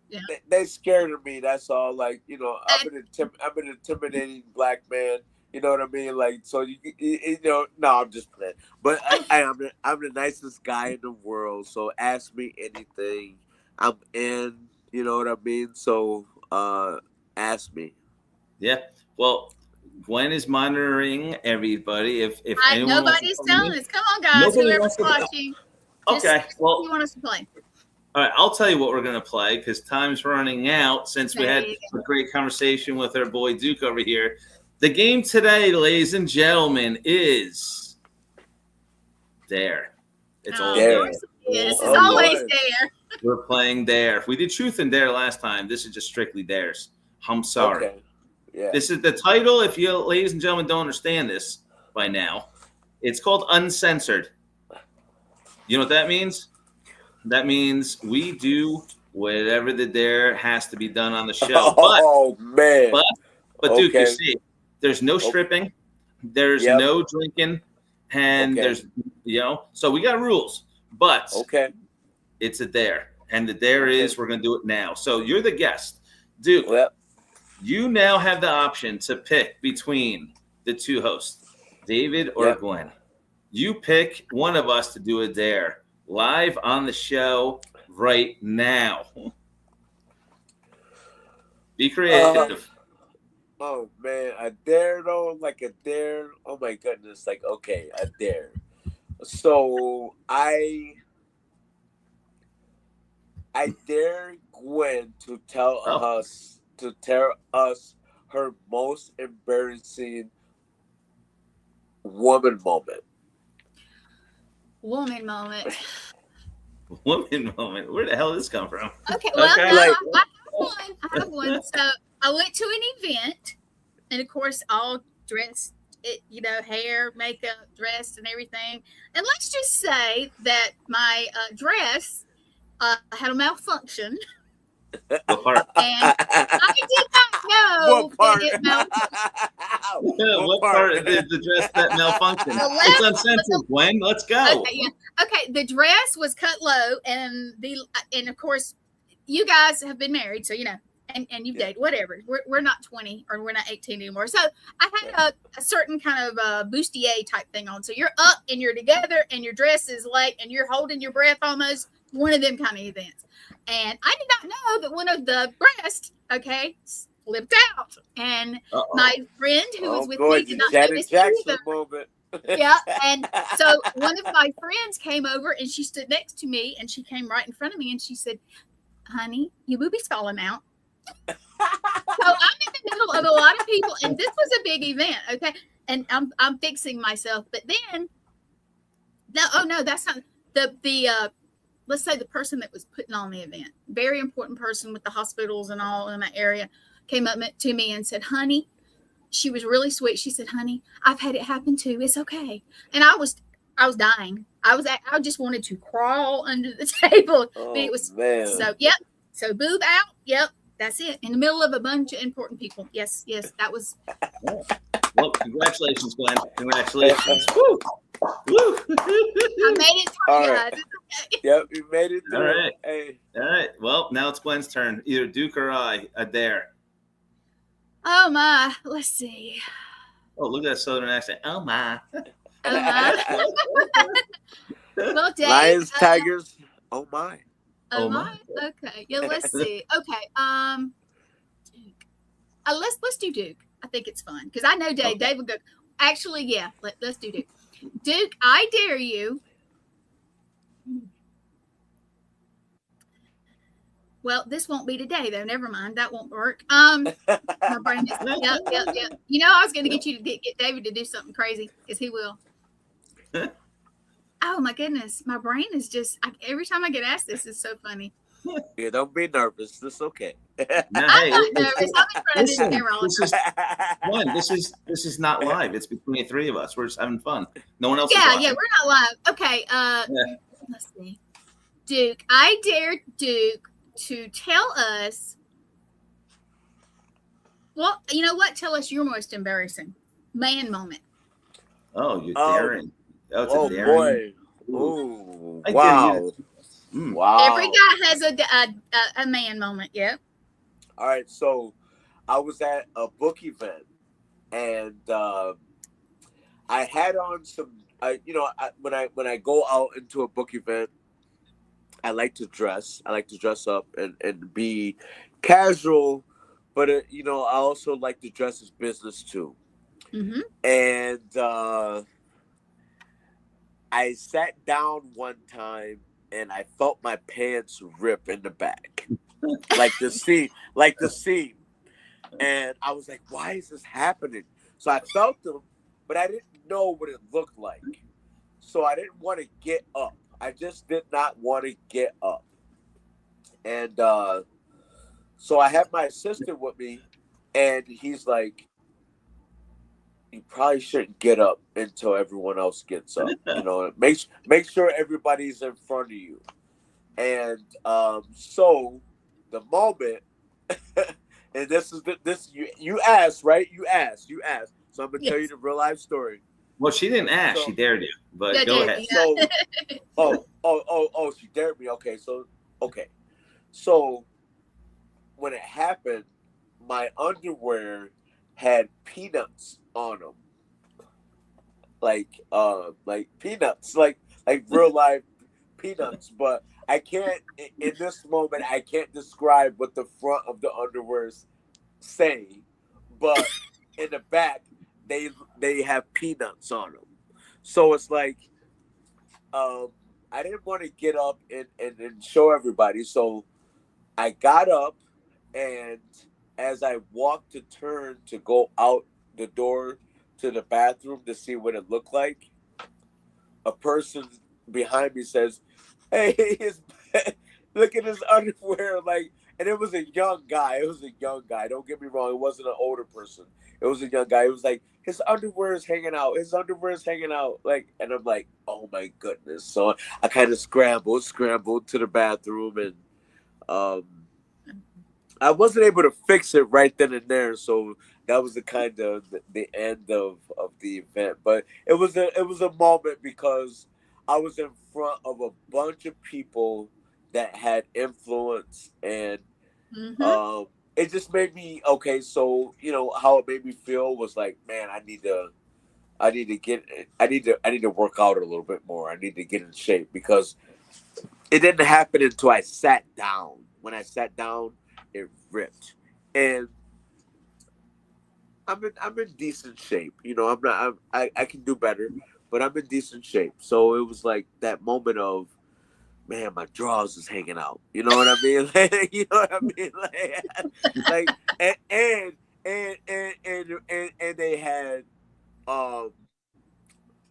Speaker 3: They scared of me. That's all. Like, I'm an intimidating black man. You know what I mean? Like, so no, I'm just playing. But I'm the nicest guy in the world. So ask me anything. I'm in. You know what I mean? So ask me.
Speaker 1: Yeah. Well, Gwen is monitoring everybody. If anyone wants to
Speaker 2: Nobody's
Speaker 1: come
Speaker 2: telling
Speaker 1: in,
Speaker 2: us. Come on, guys.
Speaker 1: nobody
Speaker 2: Whoever's
Speaker 1: wants to.
Speaker 2: watching.
Speaker 1: Okay. Well,
Speaker 2: you want us to play?
Speaker 1: all right. I'll tell you what we're gonna play because time's running out. Since we had a great conversation with our boy Duke over here, the game today, ladies and gentlemen, is Dare. It's all
Speaker 3: Dare.
Speaker 1: Dare.
Speaker 2: This is always Dare.
Speaker 1: We're playing Dare. We did Truth and Dare last time. This is just strictly Dares. I'm sorry.
Speaker 3: Okay. Yeah.
Speaker 1: This is the title. If you, ladies and gentlemen, don't understand this by now, it's called Uncensored. You know what that means? That means we do whatever the dare has to be done on the show.
Speaker 3: Man.
Speaker 1: But Duke, you see, there's no stripping, there's no drinking, and there's, so we got rules. But it's a dare. And the dare is we're going to do it now. So you're the guest. Duke, you now have the option to pick between the two hosts, David or Gwen. You pick one of us to do a dare live on the show right now. Be creative.
Speaker 3: Oh, man. A dare, though? Like a dare? Oh, my goodness. Like, okay, a dare. So I dare Gwen to tell us her most embarrassing woman moment.
Speaker 2: Woman moment.
Speaker 1: Woman moment. Where the hell did this come from?
Speaker 2: Okay, well, I have one. So I went to an event, and of course, all dressed, hair, makeup, dressed, and everything. And let's just say that my dress had a malfunction.
Speaker 1: What part?
Speaker 2: And I did not know that it malfunctioned.
Speaker 1: What part did the dress that malfunctioned? It's uncensored, Gwen. Let's go.
Speaker 2: Okay, the dress was cut low, and of course, you guys have been married, so and you've dated, whatever. We're not 20 or we're not 18 anymore. So I had a certain kind of bustier type thing on. So you're up and you're together and your dress is late and you're holding your breath almost. One of them kind of events. And I did not know that one of the breasts, slipped out. And my friend who was with me did not know this either. Yeah. And so one of my friends came over and she stood next to me and she came right in front of me and she said, "Honey, your boobie's falling out." So I'm in the middle of a lot of people, and this was a big event, and I'm fixing myself. But then, no, that's not the let's say the person that was putting on the event, very important person with the hospitals and all in that area, came up to me and said, "Honey," she was really sweet. She said, "Honey, I've had it happen too. It's okay." And I was dying. I just wanted to crawl under the table. But it was so So boob out. Yep. That's it. In the middle of a bunch of important people. Yes, that was.
Speaker 1: Well, congratulations, Glenn. Congratulations. Woo! Woo!
Speaker 2: I made it through, guys. Okay.
Speaker 3: Yep, you made it through.
Speaker 1: All right.
Speaker 3: Hey.
Speaker 1: All right. Well, now it's Gwen's turn. Either Duke or I, a dare.
Speaker 2: Oh, my. Let's see.
Speaker 1: Oh, look at that southern accent. Oh, my.
Speaker 2: Oh, my. Well, Dave,
Speaker 3: Lions, tigers. Oh, my.
Speaker 2: Oh my. Okay. Yeah, let's see. Okay. Duke. Let's do Duke. I think it's fun because I know Dave. Okay. Dave will go. Actually, yeah. Let's do Duke. Duke, I dare you. Well, this won't be today though. Never mind. That won't work. My brain is. Yep. I was going to get you to get David to do something crazy because he will. Oh my goodness, my brain is just every time I get asked this is so funny.
Speaker 3: Yeah, don't be nervous. It's okay.
Speaker 2: I'm not nervous. I'm in front of
Speaker 1: this is not live. It's between the three of us. We're just having fun. No one else.
Speaker 2: Yeah, we're not live. Okay. Let's see. Duke, I dare Duke to tell us. Well, you know what? Tell us your most embarrassing man moment.
Speaker 1: Oh, you're daring.
Speaker 3: Oh boy!
Speaker 1: Ooh.
Speaker 3: Wow! Wow!
Speaker 2: Every guy has a man moment. Yep.
Speaker 3: All right, so I was at a book event, and I had on some. When I go out into a book event, I like to dress. I like to dress up and be casual, but you know, I also like to dress as business too.
Speaker 2: Mm-hmm.
Speaker 3: And I sat down one time and I felt my pants rip in the back, like the seam. And I was like, "Why is this happening?" So I felt them, but I didn't know what it looked like. So I didn't want to get up. I just did not want to get up. And so I had my assistant with me, and he's like, "You probably shouldn't get up until everyone else gets up. You know, make sure everybody's in front of you." And so the moment, and this is this you asked, right? You asked. So I'm gonna tell you the real life story.
Speaker 1: Well, she didn't ask. She dared you. But
Speaker 2: Yeah,
Speaker 1: go ahead.
Speaker 3: So, she dared me. Okay. So when it happened, my underwear had peanuts on them, like peanuts, like real life peanuts. But I can't in this moment. I can't describe what the front of the underwear's saying, but in the back they have peanuts on them. So it's like I didn't want to get up and show everybody. So I got up, and as I walked to turn to go out the door to the bathroom to see what it looked like, a person behind me says, "Hey, look at his underwear." Like, and it was a young guy. Don't get me wrong. It wasn't an older person. It was a young guy. It was like, his underwear is hanging out. Like, and I'm like, oh my goodness. So I kind of scrambled to the bathroom, and I wasn't able to fix it right then and there. So that was the kind of the end of the event. But it was a moment because I was in front of a bunch of people that had influence, and it just made me okay. So you know how it made me feel was like, man, I need to work out a little bit more. I need to get in shape, because it didn't happen until I sat down. When I sat down, it ripped, and I'm in decent shape. You know, I can do better, but I'm in decent shape. So it was like that moment of, man, my drawers is hanging out. You know what I mean? Like, you know what I mean? Like and they had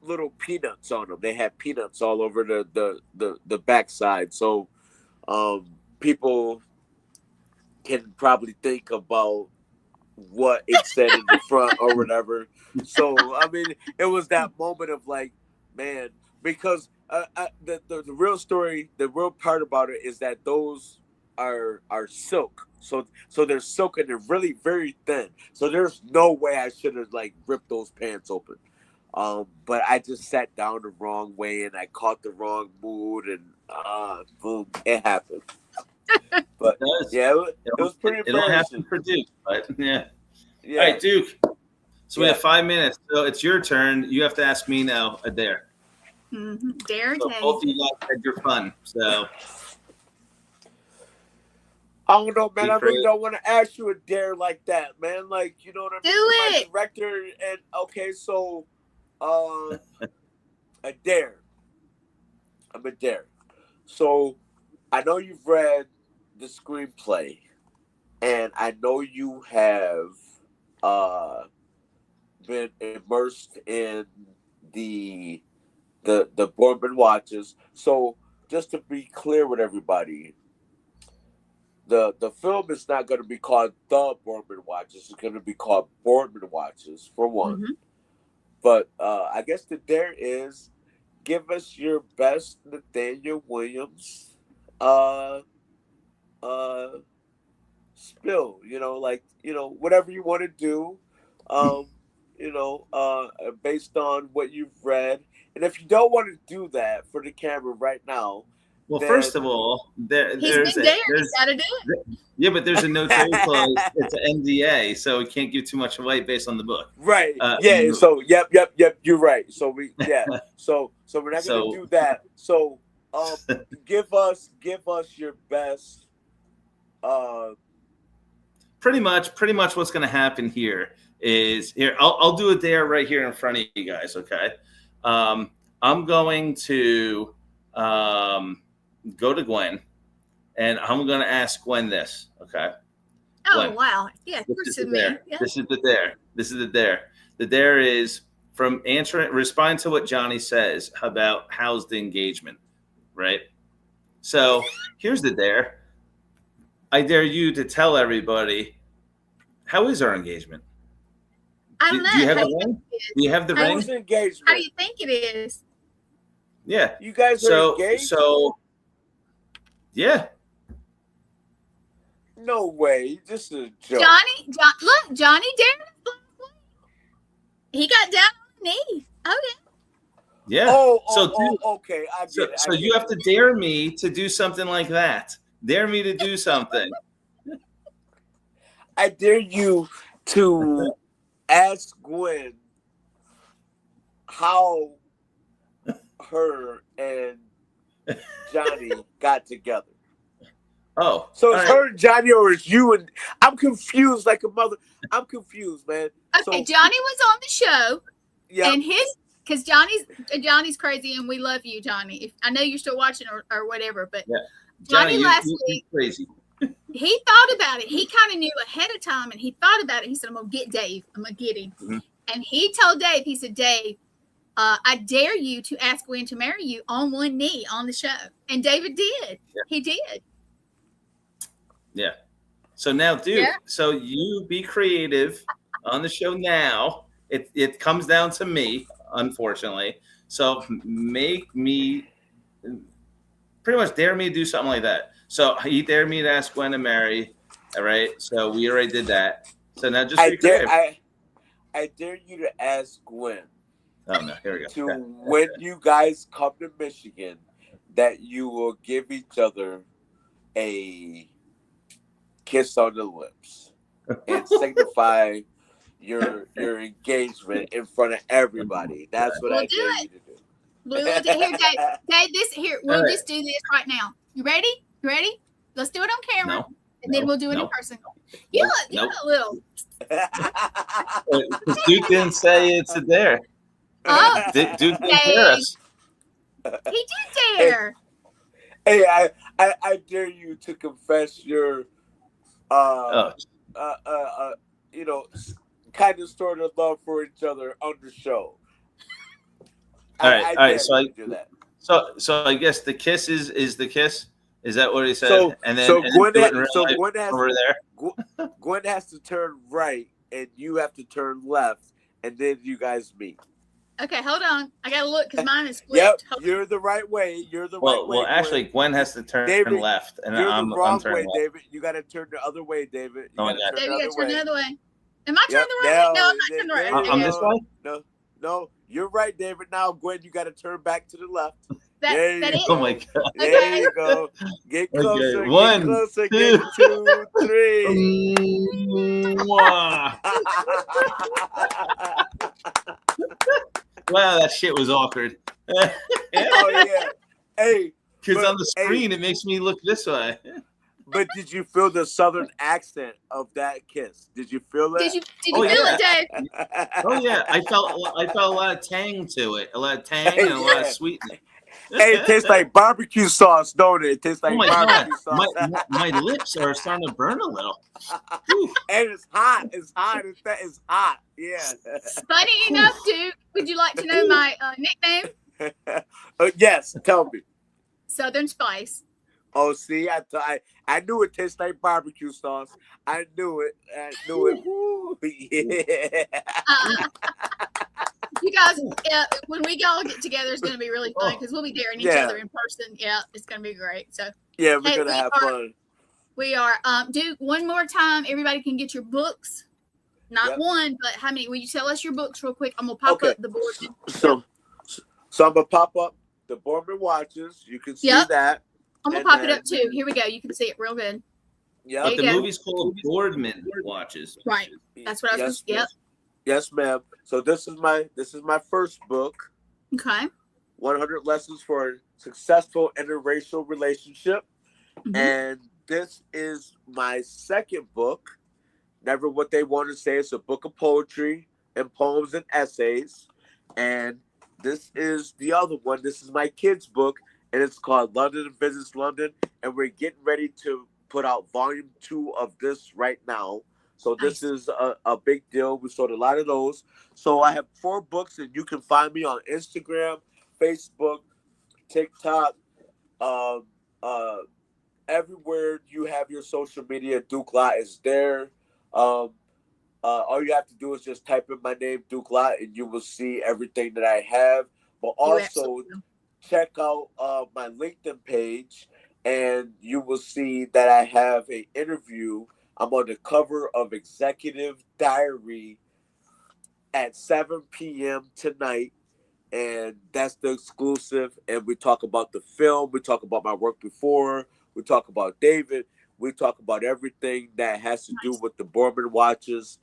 Speaker 3: little peanuts on them. They had peanuts all over the backside. So people can probably think about what it said in the front or whatever. So I mean, it was that moment of like, man, because the real story, the real part about it is that those are silk. So they're silk and they're really very thin. So there's no way I should have like ripped those pants open. But I just sat down the wrong way and I caught the wrong mood, and boom, it happened. But yeah, it was pretty embarrassing.
Speaker 1: It'll happen for Duke, but yeah. All right, Duke. So we have 5 minutes. So it's your turn. You have to ask me now a dare.
Speaker 2: Dare.
Speaker 1: So both of you guys had your fun. So
Speaker 3: I don't know, man. I really don't want to ask you a dare like that, man. Like, you know what I mean?
Speaker 2: Do it.
Speaker 3: My director, and okay, so a dare. I'm a dare. So I know you've read the screenplay, and I know you have been immersed in the Boardman Watches. So just to be clear with everybody, the film is not going to be called The Boardman Watches. It's going to be called Boardman Watches, for one. But I guess the dare is, give us your best Nathaniel Williams spill. You know, like, you know, whatever you want to do, you know, based on what you've read. And if you don't want to do that for the camera right now,
Speaker 1: well, first of all, there's
Speaker 2: he's got to do it.
Speaker 1: Yeah, but there's a no trade clause. It's an NDA, so we can't give too much away based on the book.
Speaker 3: Right. Yeah. So yep. You're right. So so we're not gonna do that. So Give us your best.
Speaker 1: Pretty much what's going to happen here is here. I'll do it there right here in front of you guys. Okay. I'm going to go to Gwen, and I'm going to ask Gwen this. Okay.
Speaker 2: Oh,
Speaker 1: Gwen,
Speaker 2: wow. Yeah,
Speaker 1: this is the dare. Yeah. This is the dare. This is the dare. The dare is from respond to what Johnny says about how's the engagement, right? So here's the dare. I dare you to tell everybody, how is our engagement?
Speaker 2: I don't know.
Speaker 1: Do you have the ring? Do you have the ring?
Speaker 3: Engagement?
Speaker 2: How do you think it is?
Speaker 1: Yeah.
Speaker 3: You guys are engaged?
Speaker 1: So, yeah.
Speaker 3: No way. This is a joke.
Speaker 2: Look, Johnny dared. He got down on the knee. Okay.
Speaker 1: Yeah.
Speaker 3: Okay. I get it.
Speaker 1: So you have to dare me to do something like that. Dare me to do something.
Speaker 3: I dare you to ask Gwen how her and Johnny got together.
Speaker 1: Oh.
Speaker 3: So it's her and Johnny, or it's you and... I'm confused like a mother. I'm confused, man.
Speaker 2: Okay, Johnny was on the show.
Speaker 3: Yeah.
Speaker 2: And because Johnny's crazy, and we love you, Johnny. I know you're still watching or whatever, but
Speaker 1: yeah.
Speaker 2: Johnny last week,
Speaker 1: crazy.
Speaker 2: He thought about it. He kind of knew ahead of time, and he thought about it. He said, I'm going to get Dave. I'm going to get him. Mm-hmm. And he told Dave, he said, Dave, I dare you to ask Gwen to marry you on one knee on the show. And David did. Yeah. He did.
Speaker 1: Yeah. So now, Duke, so you be creative on the show now. It comes down to me, unfortunately. So make me pretty much dare me to do something like that. So he dared me to ask Gwen to marry. All right. So we already did that. So now just be creative.
Speaker 3: I dare you to ask Gwen.
Speaker 1: Oh no, here we go.
Speaker 3: To when you guys come to Michigan, that you will give each other a kiss on the lips and signify your engagement in front of everybody. That's what I dare you to do.
Speaker 2: We'll do here, Dave. We'll just do this right now. You ready? You ready? Let's do it on camera, and then we'll do it in person. You look a little.
Speaker 1: Duke didn't say it's a dare.
Speaker 2: Oh,
Speaker 1: Duke didn't dare us.
Speaker 2: He did dare.
Speaker 3: Hey, I dare you to confess your, kind of sort of love for each other on the show.
Speaker 1: All right. So I guess the kiss is the kiss. Is that what he said?
Speaker 3: Gwen has to turn right, and you have to turn left, and then you guys meet.
Speaker 2: Okay, hold on. I gotta look because mine is flipped.
Speaker 3: Yep, you're the right way. You're the right way.
Speaker 1: Well, actually, Gwen has to turn left, and I'm turning left.
Speaker 3: David. You got to turn the other way, David.
Speaker 2: David, you got to turn the other way. Am I turning the right way? No, I'm not turning the right way.
Speaker 1: I'm this way?
Speaker 3: No, you're right, David. Now, Gwen, you got to turn back to the left.
Speaker 1: Oh my God!
Speaker 3: There you go. Get closer.
Speaker 1: Okay. 1,
Speaker 3: get closer.
Speaker 1: 2,
Speaker 3: get 2, 3.
Speaker 1: Wow, that shit was awkward.
Speaker 3: Oh yeah. Hey,
Speaker 1: because on the screen it makes me look this way.
Speaker 3: But did you feel the southern accent of that kiss? Did you feel that?
Speaker 2: Did you feel it, Dave?
Speaker 1: Oh yeah, I felt a lot of tang to it, a lot of tang and a lot of sweetness.
Speaker 3: Hey, it tastes like barbecue sauce, don't it? It tastes like barbecue sauce.
Speaker 1: My lips are starting to burn a little.
Speaker 3: And it's hot. It's hot. It's hot. Yeah.
Speaker 2: Funny enough, Duke, would you like to know my nickname?
Speaker 3: Yes, tell me.
Speaker 2: Southern Spice.
Speaker 3: Oh, see, I knew it tastes like barbecue sauce. I knew it. Woo, yeah.
Speaker 2: You guys, when we all get together, it's going to be really fun because we'll be daring each other in person. Yeah, it's going to be great. So
Speaker 3: yeah, we're going to have fun.
Speaker 2: We are. Duke, one more time, everybody can get your books. Not one, but how many? Will you tell us your books real quick? I'm going to pop up the board.
Speaker 3: So I'm going to pop up the Boardman Watches. You can see that.
Speaker 2: I'm going to pop it up too. Here we go. You can see it real good.
Speaker 3: Yeah.
Speaker 1: But the movie's called Boardman Watches.
Speaker 2: Right. That's what I was.
Speaker 3: Yes, ma'am. So this is my first book.
Speaker 2: Okay.
Speaker 3: 100 Lessons for a Successful Interracial Relationship.
Speaker 2: Mm-hmm.
Speaker 3: And this is my second book, Never What They Want to Say. It's a book of poetry and poems and essays. And this is the other one. This is my kids' book, and it's called London Visits London. And we're getting ready to put out volume 2 of this right now. So this is a big deal. We sold a lot of those. So I have 4 books, and you can find me on Instagram, Facebook, TikTok, everywhere you have your social media. Duke Lott is there. All you have to do is just type in my name, Duke Lott, and you will see everything that I have. But also check out my LinkedIn page, and you will see that I have an interview. I'm on the cover of Executive Diary at 7 p.m. tonight, and that's the exclusive. And we talk about the film. We talk about my work before. We talk about David. We talk about everything that has to do with the Boardman Watches.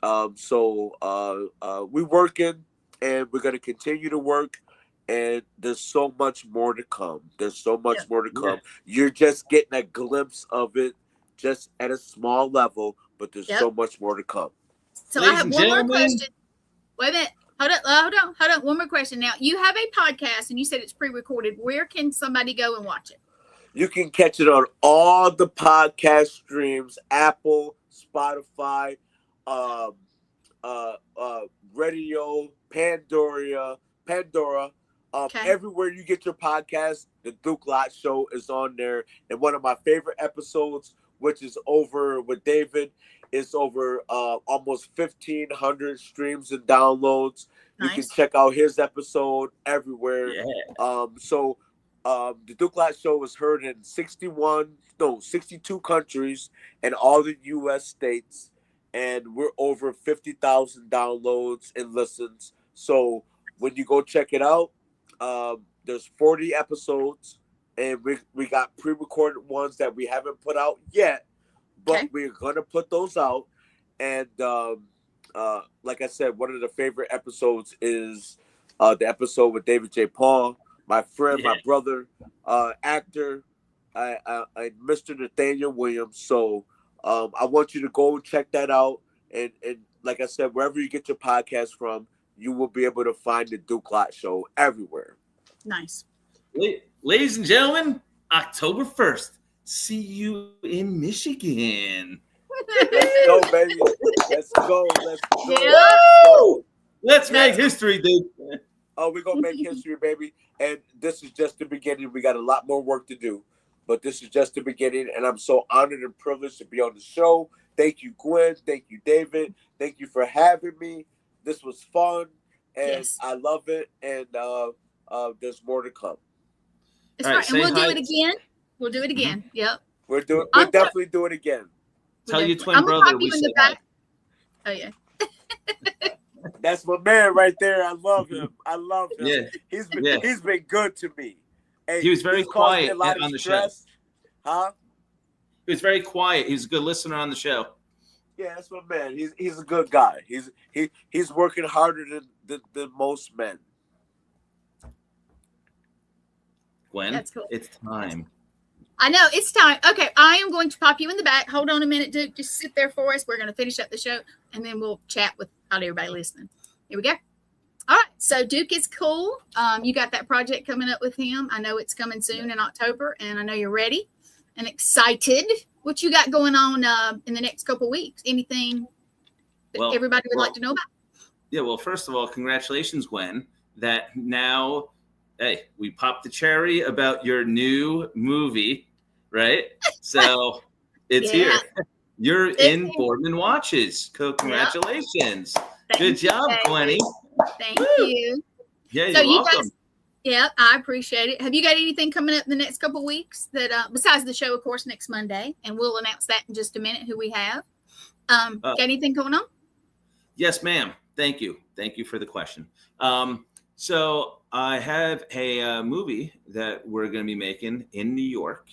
Speaker 3: So we're working, and we're going to continue to work. And there's so much more to come. There's so much more to come. You're just getting a glimpse of it, just at a small level, but there's so much more to come.
Speaker 2: So I have one more question. Wait a minute. Hold on. One more question. Now, you have a podcast, and you said it's pre-recorded. Where can somebody go and watch it?
Speaker 3: You can catch it on all the podcast streams: Apple, Spotify, Radio, Pandora. Everywhere you get your podcast, the Duke Lott Show is on there. And one of my favorite episodes, which is over with David, is over almost 1,500 streams and downloads. Nice. You can check out his episode everywhere. So the Duke Lott Show is heard in 62 countries and all the U.S. states. And we're over 50,000 downloads and listens. So when you go check it out, there's 40 episodes, and we got pre-recorded ones that we haven't put out yet, but we're gonna put those out. And like I said, one of the favorite episodes is the episode with David J. Paul, my friend, my brother, actor, Mr. Nathaniel Williams. So I want you to go and check that out. And like I said, wherever you get your podcast from, you will be able to find the Duke Lott Show everywhere.
Speaker 2: Nice.
Speaker 1: Ladies and gentlemen, October 1st, see you in Michigan.
Speaker 3: Let's go, baby. Let's go.
Speaker 1: Let's make history, dude.
Speaker 3: Oh, we're going to make history, baby. And this is just the beginning. We got a lot more work to do. But this is just the beginning. And I'm so honored and privileged to be on the show. Thank you, Gwen. Thank you, David. Thank you for having me. This was fun, and I love it, and there's more to come.
Speaker 2: That's right, and we'll do it again. We'll do it again. Mm-hmm. Yep.
Speaker 3: We'll definitely do it again.
Speaker 1: Tell your twin brother we said hi.
Speaker 2: Oh, yeah.
Speaker 3: That's my man right there. I love him.
Speaker 1: Yeah.
Speaker 3: He's been good to me. Hey,
Speaker 1: he was very quiet on the show.
Speaker 3: Huh?
Speaker 1: He was very quiet. He's a good listener on the show.
Speaker 3: Yeah, that's my man. He's a good guy. He's working harder than most men.
Speaker 1: Gwen, that's cool. It's time.
Speaker 2: I know it's time. Okay, I am going to pop you in the back. Hold on a minute, Duke. Just sit there for us. We're going to finish up the show, and then we'll chat with everybody listening. Here we go. All right. So Duke is cool. You got that project coming up with him. I know it's coming soon in October, and I know you're ready and excited. What you got going on in the next couple of weeks? Anything that everybody would like to know about?
Speaker 1: Yeah, well, first of all, congratulations, Gwen, that now, hey, we popped the cherry about your new movie, right? So it's here. You're in Boardman Watches. Congratulations. Good job, Gwenny.
Speaker 2: Thank you.
Speaker 1: Yeah, you're welcome.
Speaker 2: Yeah, I appreciate it. Have you got anything coming up in the next couple of weeks that, besides the show, of course, next Monday, and we'll announce that in just a minute who we have. Got anything going on?
Speaker 1: Yes, ma'am. Thank you. Thank you for the question. So I have a movie that we're going to be making in New York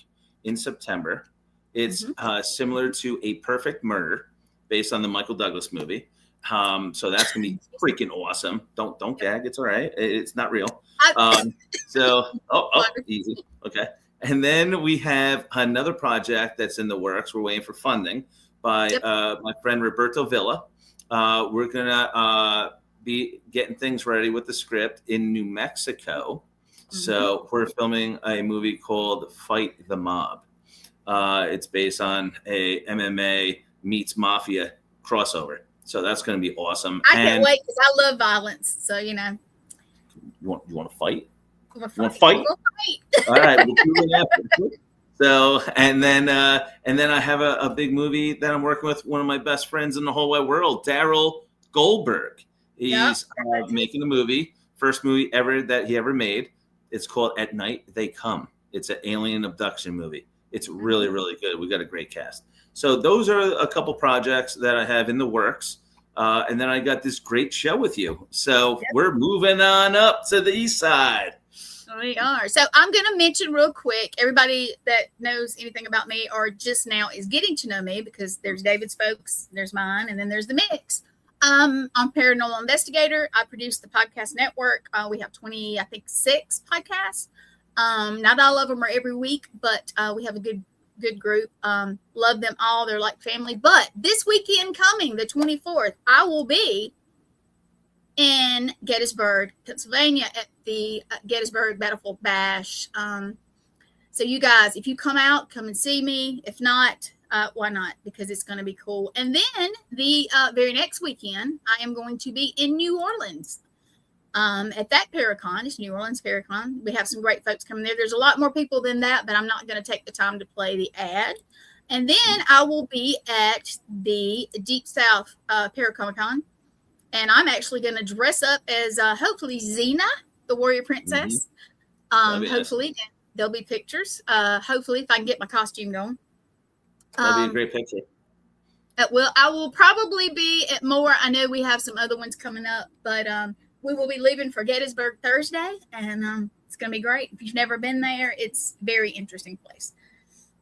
Speaker 1: in September. It's similar to A Perfect Murder, based on the Michael Douglas movie. So that's gonna be freaking awesome. Don't gag. It's all right. It's not real. So easy. Okay. And then we have another project that's in the works. We're waiting for funding by my friend Roberto Villa. We're gonna be getting things ready with the script in New Mexico. So we're filming a movie called Fight the Mob. It's based on a MMA meets mafia crossover. So that's going to be awesome.
Speaker 2: I can't wait because I love violence. So, you know.
Speaker 1: You want to fight?
Speaker 2: You want
Speaker 1: to fight? All right. We'll do it after. So, and then I have a big movie that I'm working with one of my best friends in the whole wide world, Daryl Goldberg. He's making a movie, first movie ever that he ever made. It's called At Night They Come. It's an alien abduction movie. It's really, really good. We got a great cast. So those are a couple projects that I have in the works. And then I got this great show with you. So we're moving on up to the east side.
Speaker 2: We are. So I'm going to mention real quick, everybody that knows anything about me or just now is getting to know me, because there's David's folks, there's mine, and then there's the mix. I'm Paranormal Investigator. I produce the podcast network. We have 6 podcasts. Not all of them are every week, but we have a good group. Love them all. They're like family. But this weekend coming, the 24th, I will be in Gettysburg, Pennsylvania at the Gettysburg Battlefield Bash. So you guys, if you come out, come and see me. If not, why not? Because it's going to be cool. And then the very next weekend, I am going to be in New Orleans. At that Paracon, it's New Orleans Paracon. We have some great folks coming there. There's a lot more people than that, but I'm not going to take the time to play the ad. And then I will be at the Deep South Paracomic-Con, and I'm actually going to dress up as hopefully Xena, the warrior princess. Hopefully there'll be pictures. Hopefully, if I can get my costume going.
Speaker 1: That'll be a great picture.
Speaker 2: I will probably be at more. I know we have some other ones coming up, but we will be leaving for Gettysburg Thursday, and it's going to be great. If you've never been there, it's a very interesting place.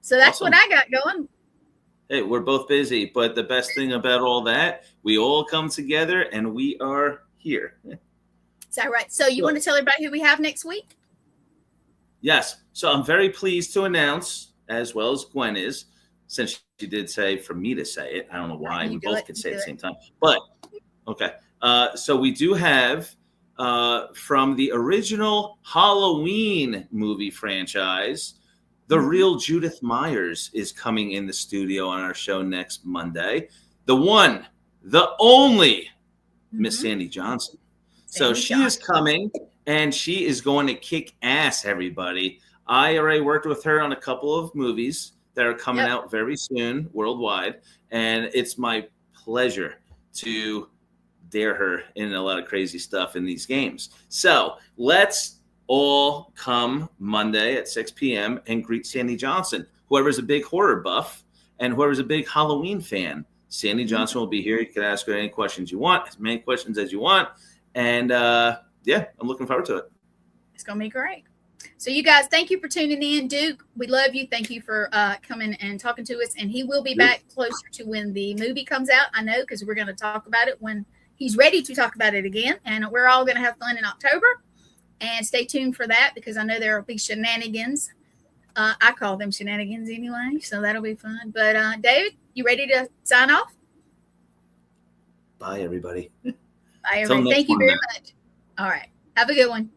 Speaker 2: So that's what I got going.
Speaker 1: Hey, we're both busy, but the best thing about all that, we all come together, and we are here.
Speaker 2: Is that right? So you want to tell everybody who we have next week?
Speaker 1: Yes. So I'm very pleased to announce, as well as Gwen is, since she did say for me to say it. I don't know why. We both could say it at the same time. But, okay. So we do have from the original Halloween movie franchise, the real Judith Myers is coming in the studio on our show next Monday. The one, the only Miss Sandy Johnson. So she is coming, and she is going to kick ass, everybody. I already worked with her on a couple of movies that are coming out very soon worldwide, and it's my pleasure to dare her in a lot of crazy stuff in these games. So let's all come Monday at 6 p.m. and greet Sandy Johnson. Whoever's a big horror buff and whoever's a big Halloween fan, Sandy Johnson will be here. You can ask her any questions you want, as many questions as you want. And I'm looking forward to it.
Speaker 2: It's going to be great. So you guys, thank you for tuning in. Duke, we love you. Thank you for coming and talking to us. And he will be back closer to when the movie comes out. I know, because we're going to talk about it when he's ready to talk about it again. And we're all going to have fun in October. And stay tuned for that, because I know there will be shenanigans. I call them shenanigans anyway, so that'll be fun. But David, you ready to sign off?
Speaker 1: Bye, everybody.
Speaker 2: Bye, everybody. Thank you very much. All right. Have a good one.